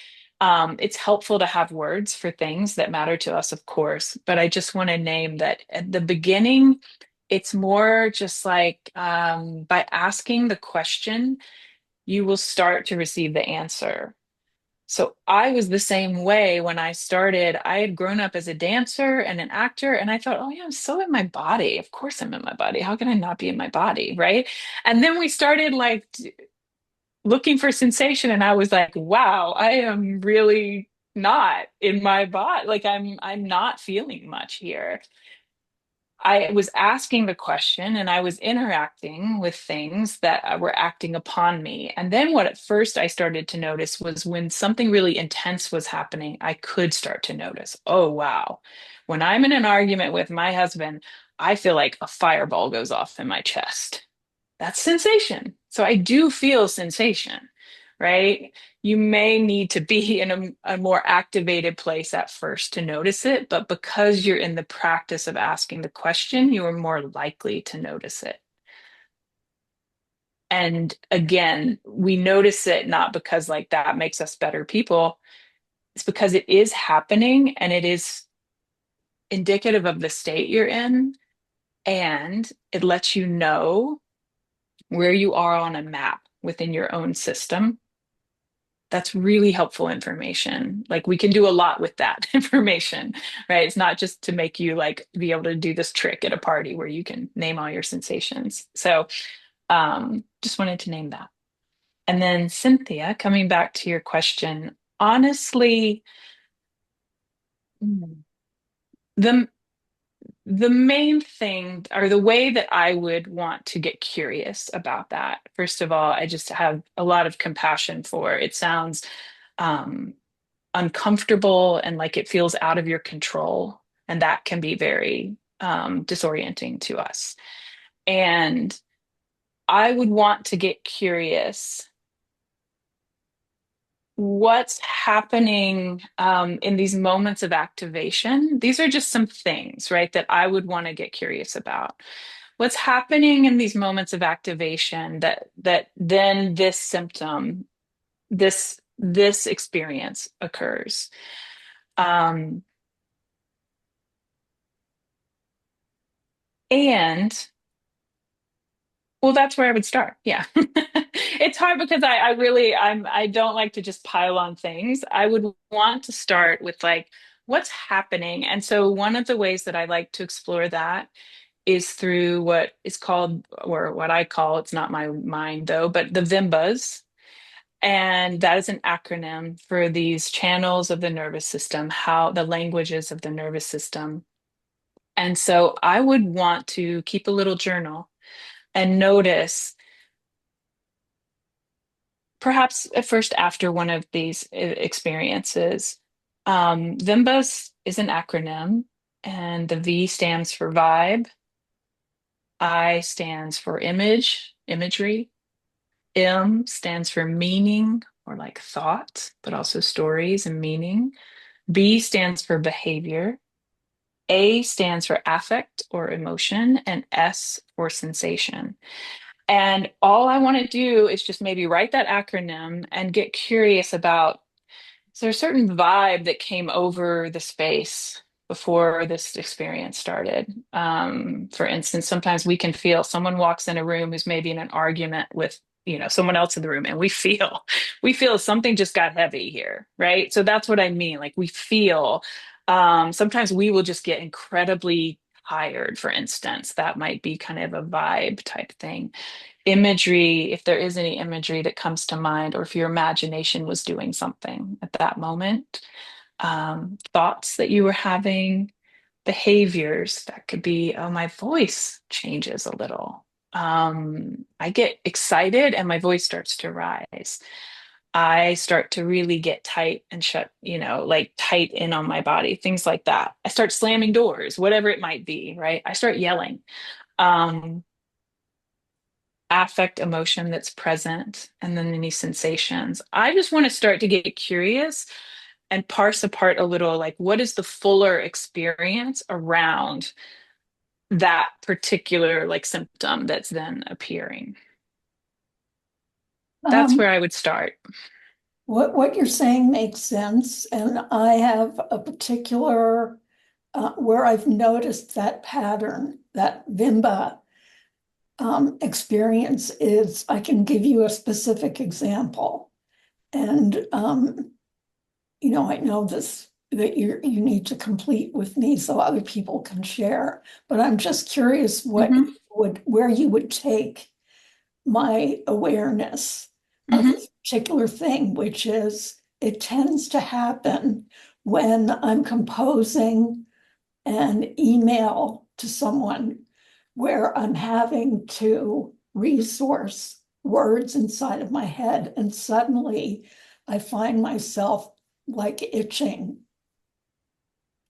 It's helpful to have words for things that matter to us, of course, but I just want to name that at the beginning, it's more just like by asking the question, you will start to receive the answer. So I was the same way when I started. I had grown up as a dancer and an actor, and I thought, oh, yeah, I'm so in my body. Of course, I'm in my body. How can I not be in my body? Right. And then we started like looking for sensation and I was like, wow, I am really not in my body. Like I'm not feeling much here. I was asking the question and I was interacting with things that were acting upon me. And then what at first I started to notice was when something really intense was happening, I could start to notice, oh, wow. When I'm in an argument with my husband, I feel like a fireball goes off in my chest. That's sensation. So I do feel sensation, right? You may need to be in a more activated place at first to notice it, but because you're in the practice of asking the question, you are more likely to notice it. And again, we notice it not because like that makes us better people. It's because it is happening and it is indicative of the state you're in. And it lets you know where you are on a map within your own system. That's really helpful information. Like we can do a lot with that information, right? It's not just to make you like be able to do this trick at a party where you can name all your sensations. So just wanted to name that. And then Cynthia, coming back to your question, honestly, the the main thing or the way that I would want to get curious about that, first of all, I just have a lot of compassion for it. Sounds um, uncomfortable and like it feels out of your control. And that can be very disorienting to us. And I would want to get curious what's happening in these moments of activation. These are just some things, right, that I would want to get curious about. What's happening in these moments of activation that then this symptom, this experience occurs. Um, and well, that's where I would start. Yeah. It's hard because I really I don't like to just pile on things. I would want to start with like what's happening. And so one of the ways that I like to explore that is through what is called, or what I call, it's not my mind though, but the VIMBAs. And that is an acronym for these channels of the nervous system, how the languages of the nervous system. And so I would want to keep a little journal and notice, perhaps at first after one of these experiences. VIMBAS is an acronym, and the V stands for vibe, I stands for imagery, M stands for meaning or like thought, but also stories and meaning. B stands for behavior. A stands for affect or emotion, and S for sensation. And all I want to do is just maybe write that acronym and get curious about, is there a certain vibe that came over the space before this experience started? For instance, sometimes we can feel someone walks in a room who's maybe in an argument with, someone else in the room, and we feel something just got heavy here, right? So that's what I mean. Like we feel, sometimes we will just get incredibly tired, for instance. That might be kind of a vibe type thing. Imagery, if there is any imagery that comes to mind, or if your imagination was doing something at that moment, thoughts that you were having, behaviors that could be, oh, my voice changes a little. I get excited and my voice starts to rise. I start to really get tight and shut, like tight in on my body, things like that. I start slamming doors, whatever it might be, right? I start yelling. Um, Affect, emotion that's present, and then any sensations. I just want to start to get curious and parse apart a little, like what is the fuller experience around that particular like symptom that's then appearing. That's Um, where I would start. what you're saying makes sense, and I have a particular where I've noticed that pattern, that Vimba experience is. I can give you a specific example, and I know this that you need to complete with me so other people can share. But I'm just curious Hmm. where you would take my awareness of Hmm. this particular thing, which is it tends to happen when I'm composing an email to someone where I'm having to resource words inside of my head, and suddenly I find myself like itching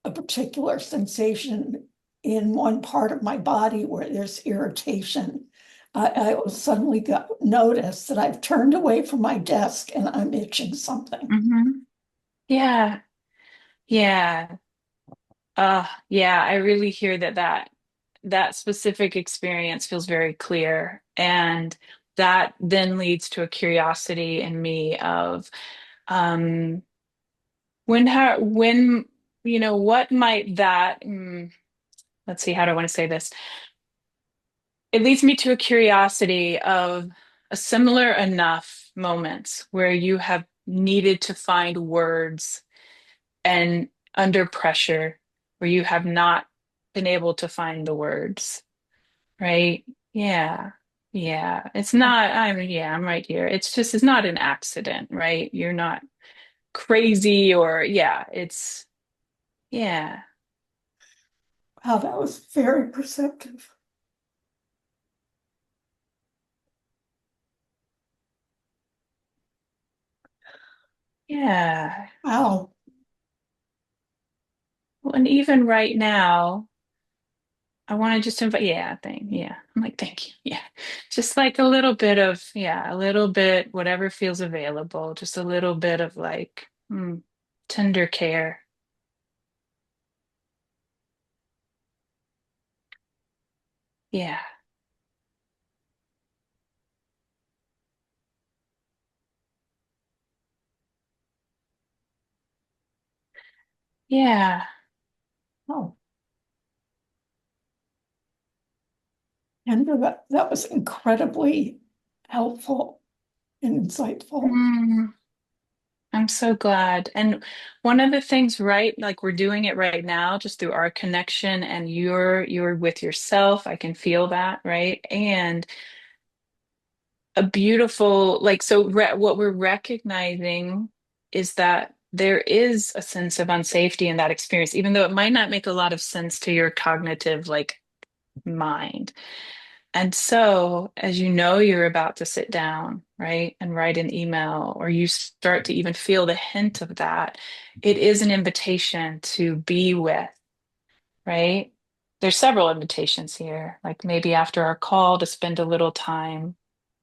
a particular sensation in one part of my body where there's irritation. I will suddenly notice that I've turned away from my desk and I'm itching something. Hmm. Yeah. Yeah. Yeah, I really hear that specific experience feels very clear. And that then leads to a curiosity in me of um when what might that let's see, how do I want to say this? It leads me to a curiosity of a similar enough moments where you have needed to find words and under pressure where you have not been able to find the words, right? Yeah. Yeah. I'm right here. It's not an accident, right? You're not crazy or, yeah, yeah. Wow, that was very perceptive. Yeah. Wow. Well, and even right now, I want to just invite, yeah, yeah. I'm like, thank you. Yeah. Just like a little bit of, yeah, a little bit, whatever feels available, just a little bit of like tender care. Yeah. Yeah. Oh, Kendra, that was incredibly helpful and insightful. Mm, I'm so glad. And one of the things, right, like we're doing it right now, just through our connection and you're with yourself. I can feel that, right? And a beautiful like what we're recognizing is that there is a sense of unsafety in that experience even though it might not make a lot of sense to your cognitive like mind. And so as you know you're about to sit down, right, and write an email or you start to even feel the hint of that, it is an invitation to be with, right? There's several invitations here, like maybe after our call to spend a little time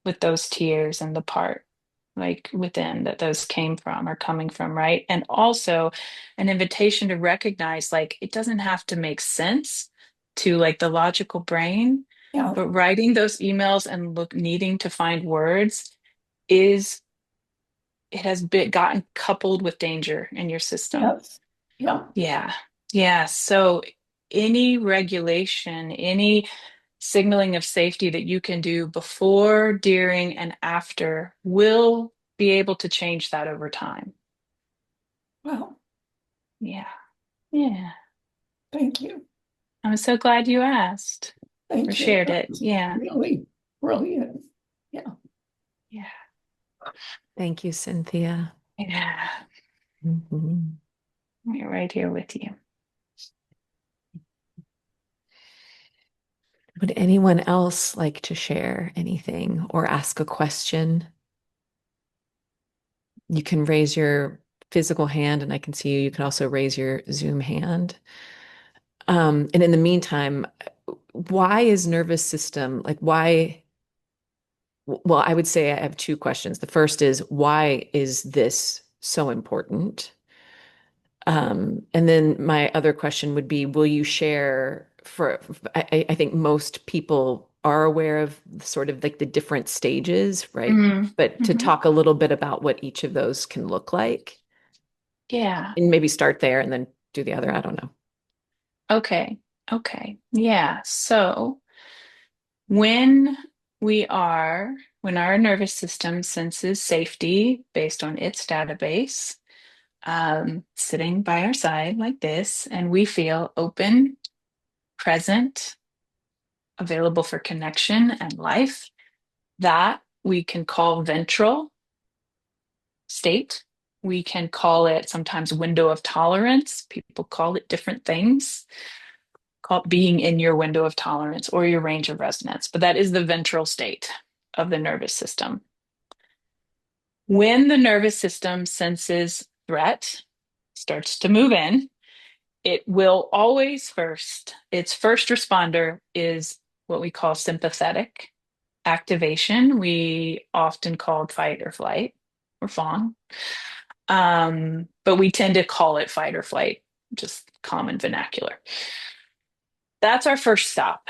with those tears and the part like within that those came from or coming from, right? And also an invitation to recognize like it doesn't have to make sense to like the logical brain, Yeah, but writing those emails and look needing to find words is it has been gotten coupled with danger in your system. yes, yeah, Yeah. Yeah. So any regulation, any signaling of safety that you can do before, during, and after will be able to change that over time. well, Yeah. Yeah. thank you. I'm so glad you asked or Thank you. shared That it. was Yeah. really brilliant. Yeah. Yeah. Thank you, Cynthia. Yeah. Mhm. I'm right here with you. Would anyone else like to share anything or ask a question? You can raise your physical hand and I can see you. You can also raise your Zoom hand. And in the meantime, why is nervous system like why? Well, I would say I have two questions. The first is why is this so important? And then my other question would be, will you share I think most people are aware of sort of like the different stages, right? But to Mm-hmm. talk a little bit about what each of those can look like Yeah. and maybe start there and then do the other. I don't know. Okay. Okay. Yeah. So when when our nervous system senses safety based on its database, sitting by our side like this, and we feel open, present, available for connection and life, that we can call ventral state. We can call it sometimes window of tolerance. People call it different things, call it being in your window of tolerance or your range of resonance. But that is the ventral state of the nervous system. When the nervous system senses threat, starts to move in, it will always its first responder is what we call sympathetic activation. We often call it fight or flight or fawn. But we tend to call it fight or flight, just common vernacular. That's our first stop.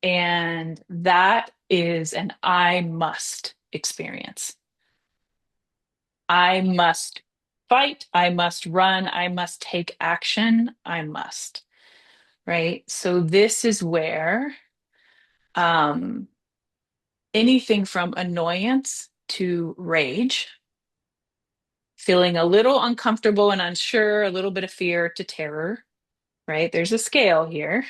And that is an I must experience. I must fight. I must run. I must take action. I must. Right. So this is where um, anything from annoyance to rage, feeling a little uncomfortable and unsure, a little bit of fear to terror, right? There's a scale here.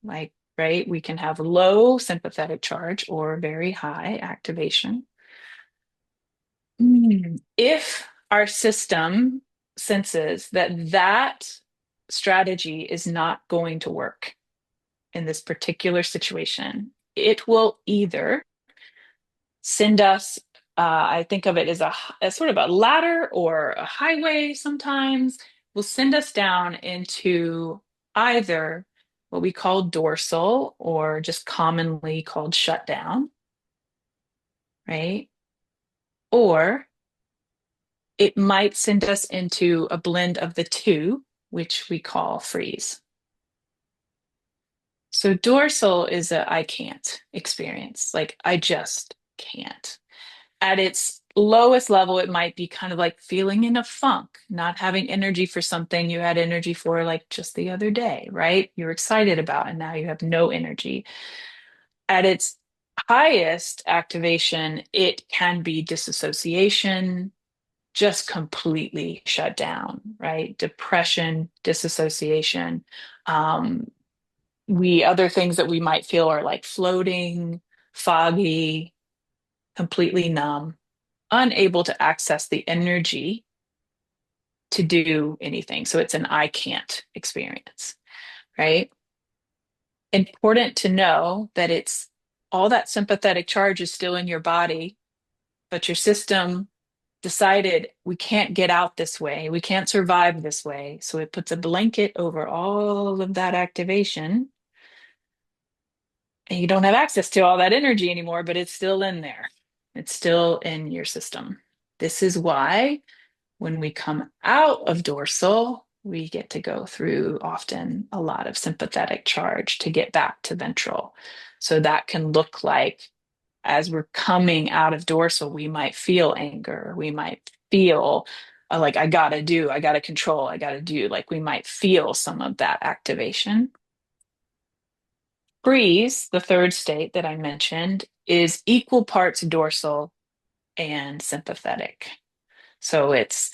Like, right, we can have low sympathetic charge or very high activation. If our system senses that that strategy is not going to work in this particular situation, it will either send us, I think of it as as sort of a ladder or a highway sometimes, will send us down into either what we call dorsal or just commonly called shutdown, right? Or it might send us into a blend of the two, which we call freeze. So dorsal is a I can't experience, like I just can't. At its lowest level, it might be kind of like feeling in a funk, not having energy for something you had energy for like just the other day, right? You're excited about, and now you have no energy. At its highest activation, it can be disassociation, just completely shut down, right? Depression, disassociation. Um, other things that we might feel are like floating, foggy, completely numb, unable to access the energy to do anything. So it's an I can't experience, right? Important to know that it's all that sympathetic charge is still in your body, but your system decided we can't get out this way. We can't survive this way. So it puts a blanket over all of that activation. And you don't have access to all that energy anymore, but it's still in there. It's still in your system. This is why when we come out of dorsal, we get to go through often a lot of sympathetic charge to get back to ventral. So that can look like as we're coming out of dorsal, we might feel anger. We might feel like, I gotta control, I gotta do. Like we might feel some of that activation. Freeze, the third state that I mentioned, is equal parts dorsal and sympathetic. So it's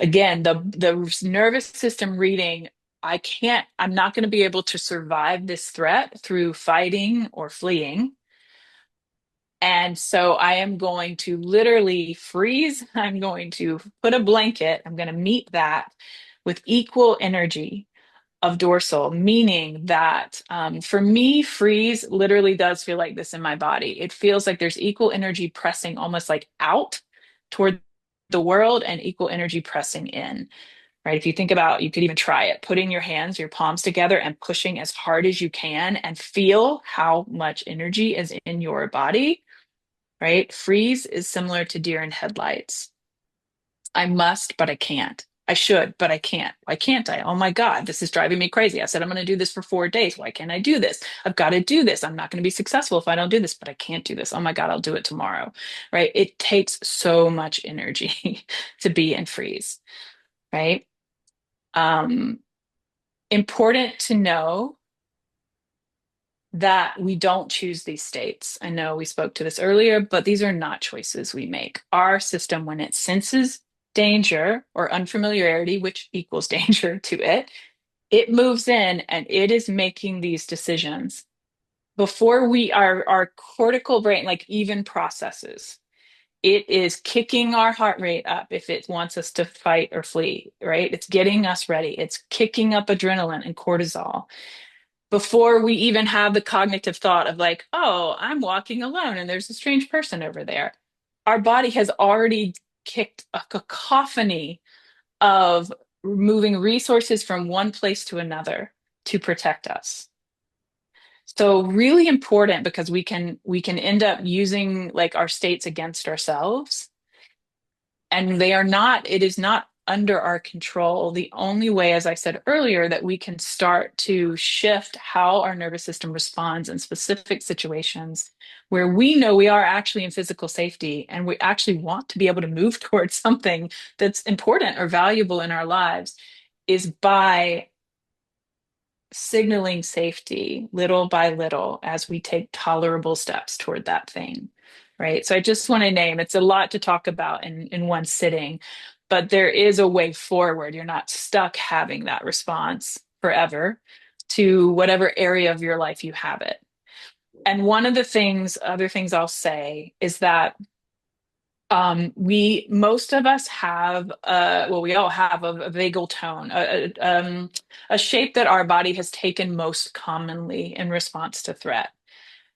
again the nervous system reading I'm not going to be able to survive this threat through fighting or fleeing. And so I am going to literally freeze. I'm going to put a blanket. I'm going to meet that with equal energy of dorsal, meaning that for me, freeze literally does feel like this in my body. It feels like there's equal energy pressing almost like out toward the world and equal energy pressing in, right? If you think about, you could even try it, putting your hands, your palms together and pushing as hard as you can and feel how much energy is in your body, right? Freeze is similar to deer in headlights. I must, but I can't. I should, but I can't. Why can't I? Oh my God, this is driving me crazy. I said I'm going to do this for 4 days. Why can't I do this? I've got to do this. I'm not going to be successful if I don't do this, but I can't do this. Oh my God, I'll do it tomorrow. Right? It takes so much energy to be in freeze, right? Um, Important to know that we don't choose these states. I know we spoke to this earlier, but these are not choices we make. Our system, when it senses danger or unfamiliarity, which equals danger to it, it moves in and it is making these decisions before our cortical brain like even processes. It is kicking our heart rate up if it wants us to fight or flee, right? It's getting us ready. It's kicking up adrenaline and cortisol before we even have the cognitive thought of like, oh, I'm walking alone and there's a strange person over there. Our body has already kicked a cacophony of moving resources from one place to another to protect us. So really important because we can end up using like our states against ourselves, and it is not under our control. The only way, as I said earlier, that we can start to shift how our nervous system responds in specific situations where we know we are actually in physical safety and we actually want to be able to move towards something that's important or valuable in our lives is by signaling safety little by little as we take tolerable steps toward that thing, right? So I just want to name, it's a lot to talk about in one sitting, but there is a way forward. You're not stuck having that response forever to whatever area of your life you have it. And one of the other things I'll say is that most of us have, well, we all have a vagal tone, a shape that our body has taken most commonly in response to threat.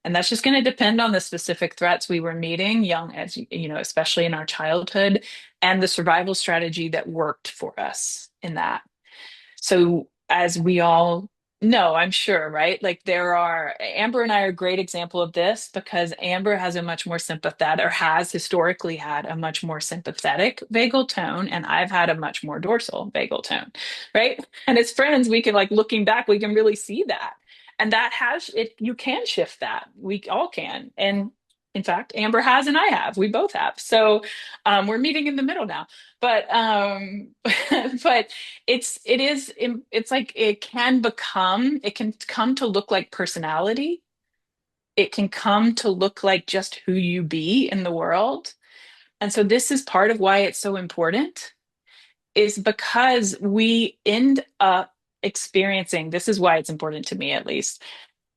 And that's just going to depend on the specific threats we were meeting young, as you know, especially in our childhood, and the survival strategy that worked for us in that. So as we all know, I'm sure, right? Like Amber and I are a great example of this because Amber has a much more sympathetic or has historically had a much more sympathetic vagal tone, and I've had a much more dorsal vagal tone, right? And as friends, we can like looking back, we can really see that. And that has it, you can shift that. We all can. And in fact, Amber has and I have. We both have. So we're meeting in the middle now. But but it's like it can come to look like personality. It can come to look like just who you be in the world. And so this is part of why it's so important is because we end up experiencing, this is why it's important to me at least,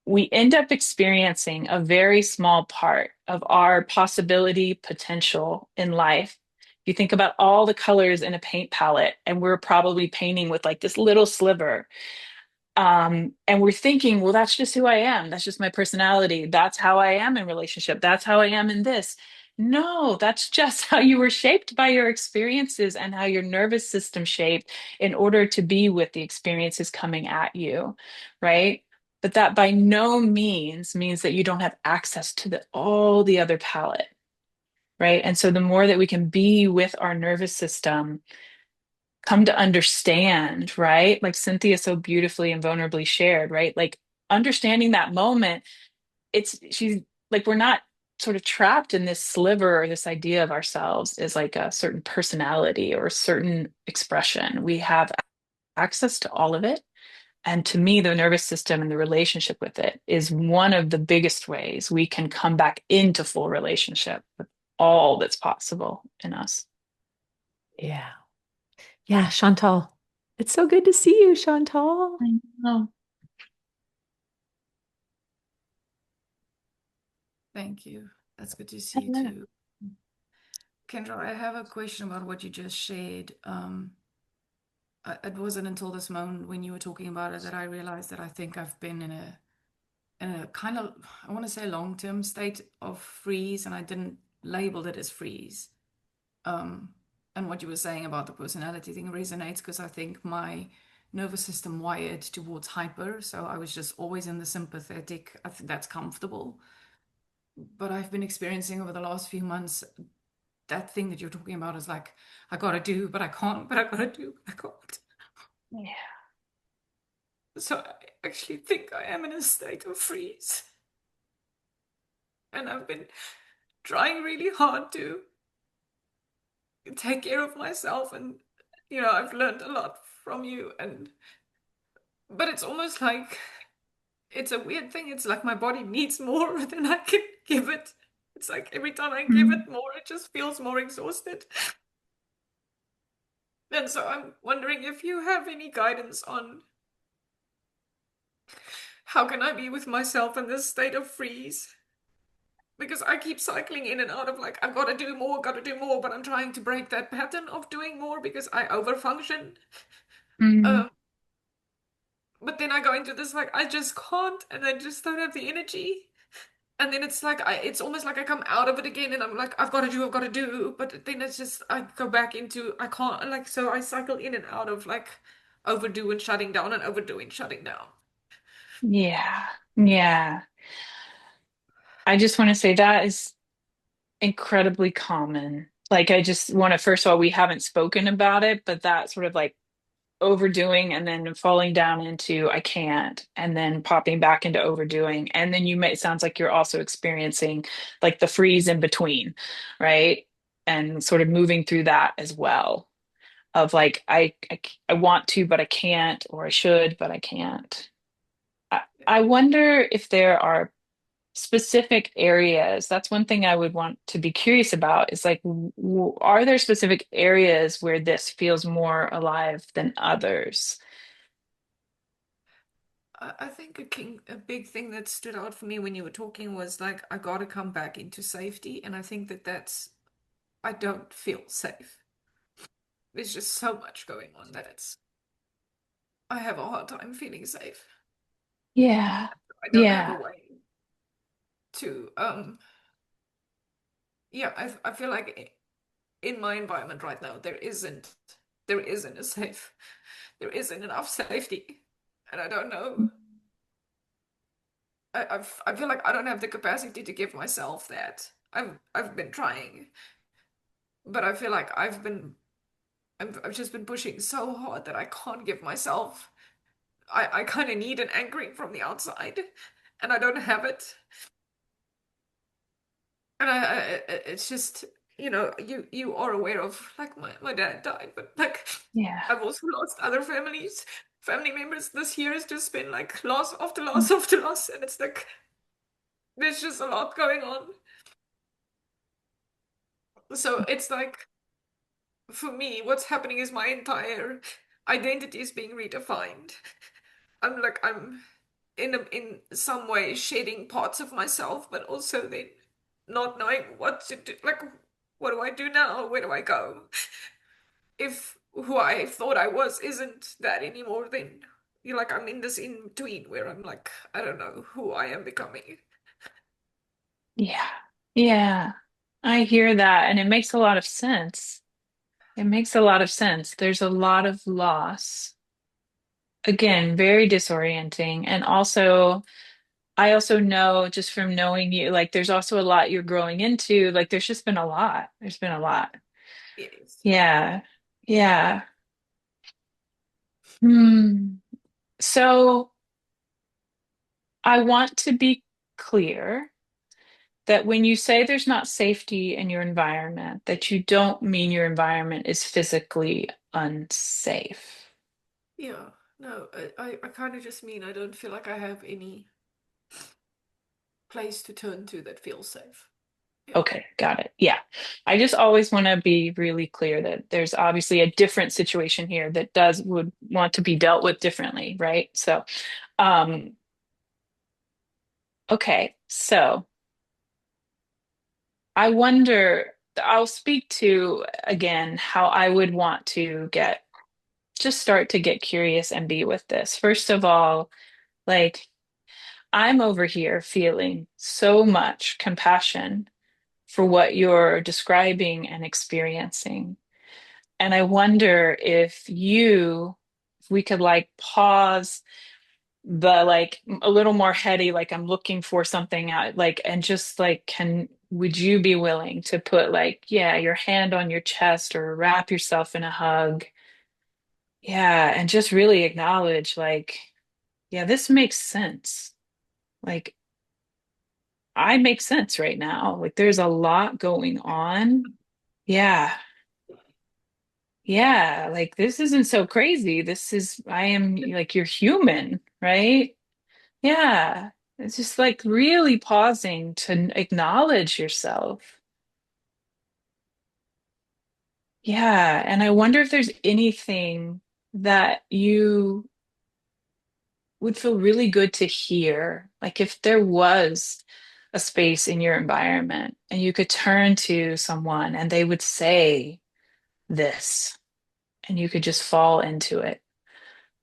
we end up experiencing a very small part of our possibility potential in life. You think about all the colors in a paint palette, and we're probably painting with like this little sliver. And we're thinking, well, that's just who I am. That's just my personality. That's how I am in relationship. That's how I am in this. No, that's just how you were shaped by your experiences and how your nervous system shaped in order to be with the experiences coming at you, right? But that by no means that you don't have access to all the other palette, right? And so the more that we can be with our nervous system, come to understand, right? Like Cynthia so beautifully and vulnerably shared, right? Like understanding that moment, she's like, we're not sort of trapped in this sliver or this idea of ourselves as like a certain personality or a certain expression. We have access to all of it. And to me, the nervous system and the relationship with it is one of the biggest ways we can come back into full relationship with all that's possible in us. Yeah. Yeah, Chantal. It's so good to see you, Chantal. I know. Thank you. That's good to see you Yeah. too. Kendra, I have a question about what you just shared. It wasn't until this moment when you were talking about it that I realized that I think I've been in a kind of, I want to say, long-term state of freeze, and I didn't label it as freeze. Um, and what you were saying about the personality thing resonates because I think my nervous system wired towards hyper, so I was just always in the sympathetic. I think that's comfortable. But I've been experiencing over the last few months that thing that you're talking about is like, I gotta do, but I can't, but I gotta do, but I can't. Yeah. So I actually think I am in a state of freeze. And I've been trying really hard to take care of myself. And, I've learned a lot from you. But it's almost like it's a weird thing. It's like my body needs more than I can give it. It's like every time I give Mm. it more, it just feels more exhausted. And so I'm wondering if you have any guidance on how can I be with myself in this state of freeze? Because I keep cycling in and out of like, I've got to do more, got to do more, but I'm trying to break that pattern of doing more because I overfunction. Mm. Um, but then I go into this like, I just can't, and I just don't have the energy. And then it's like, it's almost like I come out of it again, and I'm like, I've got to do. But then it's just, I go back into, I can't, like, so I cycle in and out of like overdo and shutting down and overdoing, shutting down. Yeah. Yeah. I just want to say that is incredibly common. Like, I just want to, first of all, we haven't spoken about it, but that sort of like overdoing and then falling down into I can't, and then popping back into overdoing. And then it sounds like you're also experiencing like the freeze in between, right? And sort of moving through that as well. Of like, I want to, but I can't, or I should, but I can't. I wonder if there are specific areas. That's one thing I would want to be curious about is like, are there specific areas where this feels more alive than others? I think a big thing that stood out for me when you were talking was like, I got to come back into safety. And I think I don't feel safe. There's just so much going on that I have a hard time feeling safe. Yeah. I don't have a Yeah. way to, yeah, I feel like in my environment right now, there isn't a safe, there isn't enough safety. And I don't know. I feel like I don't have the capacity to give myself that. I've been trying, but I feel like I've just been pushing so hard that I can't give myself. I kind of need an anchoring from the outside, and I don't have it. And it's just, you are aware of like my dad died, but like Yeah. I've also lost other family members this year has just been like loss after loss after loss, and it's like there's just a lot going on. So it's like for me, what's happening is my entire identity is being redefined. I'm in some way shedding parts of myself, but also then not knowing what to do. Like, what do I do now? Where do I go? If who I thought I was isn't that anymore, then you're like I'm in this in between where I'm like, I don't know who I am becoming. Yeah. Yeah. I hear that, and it makes a lot of sense. It makes a lot of sense. There's a lot of loss. Again, very disorienting. And also, I also know just from knowing you, like there's also a lot you're growing into. Like there's just been a lot. There's been a lot. Yes. Yeah. Yeah. Hmm. So I want to be clear that when you say there's not safety in your environment, that you don't mean your environment is physically unsafe. Yeah. No, I kind of just mean I don't feel like I have any place to turn to that feels safe. Yeah. Okay, got it. Yeah. I just always want to be really clear that there's obviously a different situation here that does would want to be dealt with differently, right? So, um, okay. So I wonder, I'll speak to again how I would want to just start to get curious and be with this. First of all, like I'm over here feeling so much compassion for what you're describing and experiencing. And I wonder if we could like pause the like a little more heady, like I'm looking for something out, like, and just like, would you be willing to put like, yeah, your hand on your chest or wrap yourself in a hug? Yeah. And just really acknowledge, like, yeah, this makes sense. Like, I make sense right now. Like, there's a lot going on. Yeah. Yeah, like this isn't so crazy. I am like, you're human, right? Yeah. It's just like really pausing to acknowledge yourself. Yeah. And I wonder if there's anything that you would feel really good to hear. Like if there was a space in your environment and you could turn to someone and they would say this and you could just fall into it.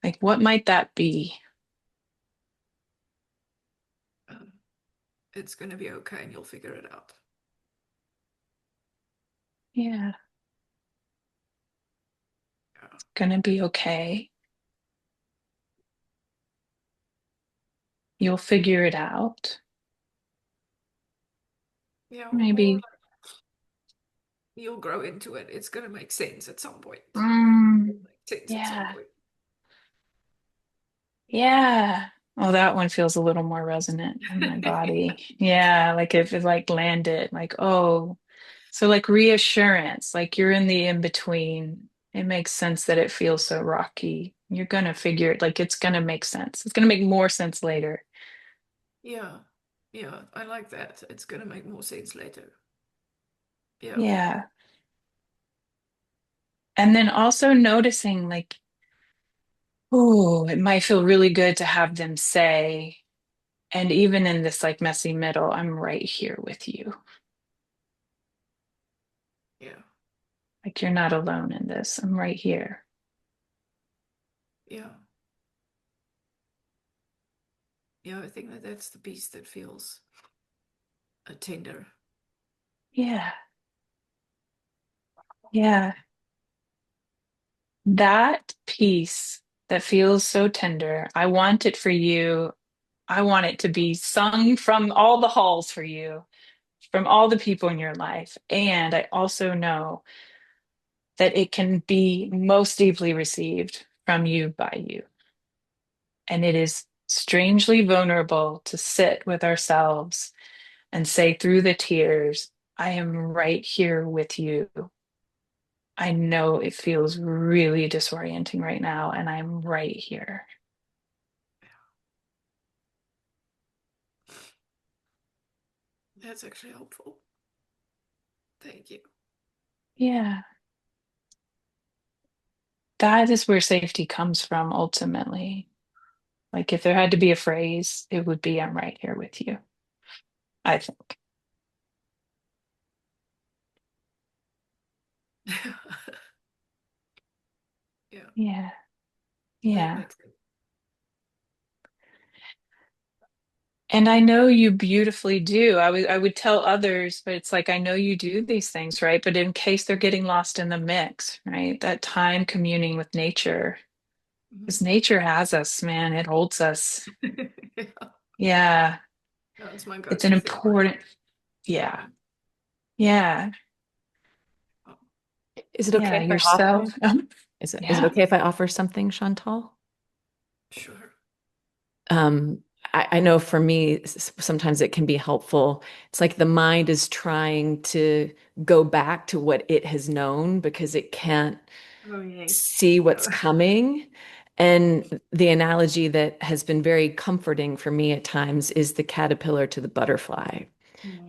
Like, what might that be? Um, it's going to be okay and you'll figure it out. Yeah. Yeah. Gonna be okay. You'll figure it out. Yeah, or more Maybe. like you'll grow into it. It's going to make sense at some point. Mm, It'll make sense at some yeah. point. Yeah. Oh, that one feels a little more resonant in my body. Yeah, like if it like landed, like, oh, so like reassurance, like you're in the in between. It makes sense that it feels so rocky. You're gonna figure it, like it's gonna make sense. It's gonna make more sense later. Yeah. Yeah, I like that. It's going to make more sense later. Yeah. Yeah. And then also noticing like, oh, it might feel really good to have them say, and even in this like messy middle, I'm right here with you. Yeah. Like you're not alone in this. I'm right here. Yeah. Yeah, I think that that's the piece that feels tender. Yeah. Yeah. That piece that feels so tender, I want it for you. I want it to be sung from all the halls for you, from all the people in your life. And I also know that it can be most deeply received from you by you. And it is strangely vulnerable to sit with ourselves and say through the tears, I am right here with you. I know it feels really disorienting right now, and I'm right here. That's actually helpful. Thank you. Yeah. That is where safety comes from ultimately. Like if there had to be a phrase, it would be, I'm right here with you, I think. Yeah, Yeah. that Yeah. makes sense. And I know you beautifully do. I would tell others, but it's like I know you do these things, right? But in case they're getting lost in the mix, right? That time communing with nature, because Mhm. nature has us, man. It holds us. Yeah. Yeah. No, it's my It's an go-to thing right important, yeah. now. Yeah. Oh, Is it okay Yeah. if I offer? Yourself. Is it Yeah. okay if I offer something, Chantal? sure. Um, I know for me, sometimes it can be helpful. It's like the mind is trying to go back to what it has known because it can't Oh, yes. see what's Yeah. coming. And the analogy that has been very comforting for me at times is the caterpillar to the butterfly.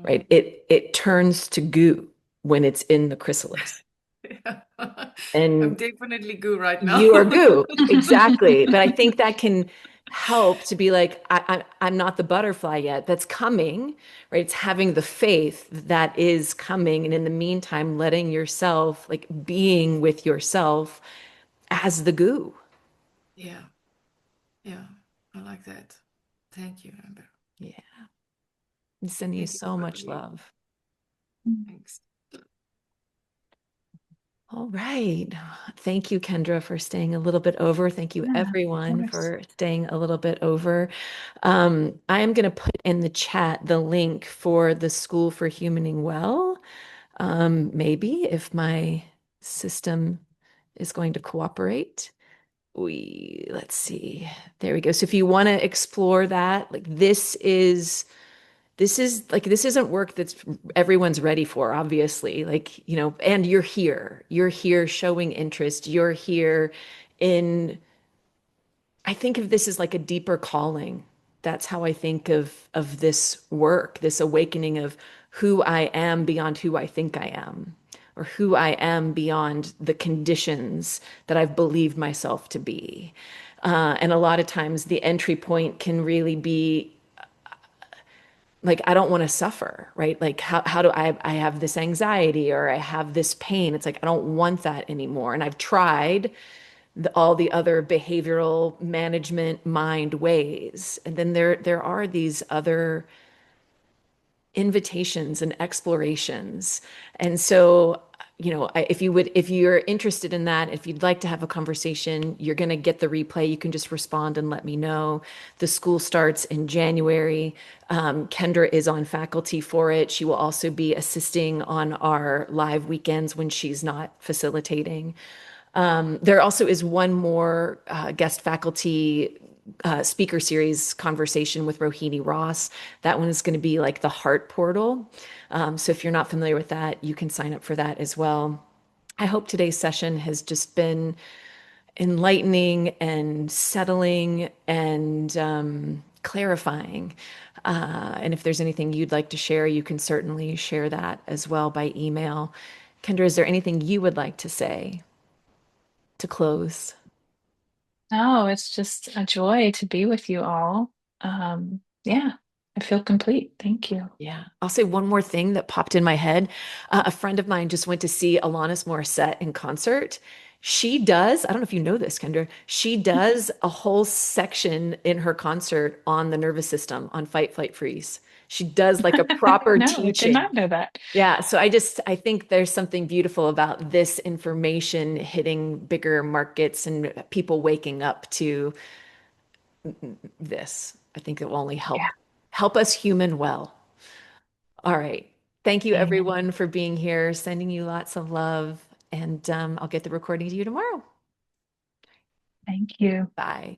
right? Mm. It turns to goo when it's in the chrysalis. Yeah. I'm And definitely goo right you are now. goo. Exactly. But I think that can help to be like, I'm not the butterfly yet. That's coming, right? It's having the faith that is coming. And in the meantime, letting yourself, like being with yourself as the goo. Yeah, yeah, I like that. Thank you, Amber. Yeah. I'm sending you Thank you to so both of much you. love. Thanks. All right. Thank you, Kendra, for staying a little bit over. Thank you, Yeah, of everyone, course. for staying a little bit over. I am going to put in the chat the link for the School for Humaning Well. Maybe if my system is going to cooperate. Let's see. There we go. So if you want to explore that, like this isn't work that's everyone's ready for, obviously. Like, and you're here. You're here showing interest. You're here in I think of this as like a deeper calling. That's how I think of this work, this awakening of who I am beyond who I think I am, or who I am beyond the conditions that I've believed myself to be. And a lot of times the entry point can really be like, I don't want to suffer, right? Like how do I have this anxiety or I have this pain? It's like I don't want that anymore. And I've tried all the other behavioral management mind ways. And then there are these other invitations and explorations. And so, if you're interested in that, if you'd like to have a conversation, you're going to get the replay. You can just respond and let me know. The school starts in January. Kendra is on faculty for it. She will also be assisting on our live weekends when she's not facilitating. There also is one more guest faculty speaker series conversation with Rohini Ross. That one is going to be like the heart portal. So if you're not familiar with that, you can sign up for that as well. I hope today's session has just been enlightening and settling and clarifying. And if there's anything you'd like to share, you can certainly share that as well by email. Kendra, is there anything you would like to say to close? No, it's just a joy to be with you all. Yeah, I feel complete. Thank you. Yeah. I'll say one more thing that popped in my head. A friend of mine just went to see Alanis Morissette in concert. She does, I don't know if you know this, Kendra, she does a whole section in her concert on the nervous system, on fight, flight, freeze. She does like a proper No, I did teaching. not know that. Yeah. So I think there's something beautiful about this information hitting bigger markets and people waking up to this. I think it will only Yeah, help us human well. All right. Thank you, amen. everyone, for being here. Sending you lots of love. And I'll get the recording to you tomorrow. Thank you. Bye.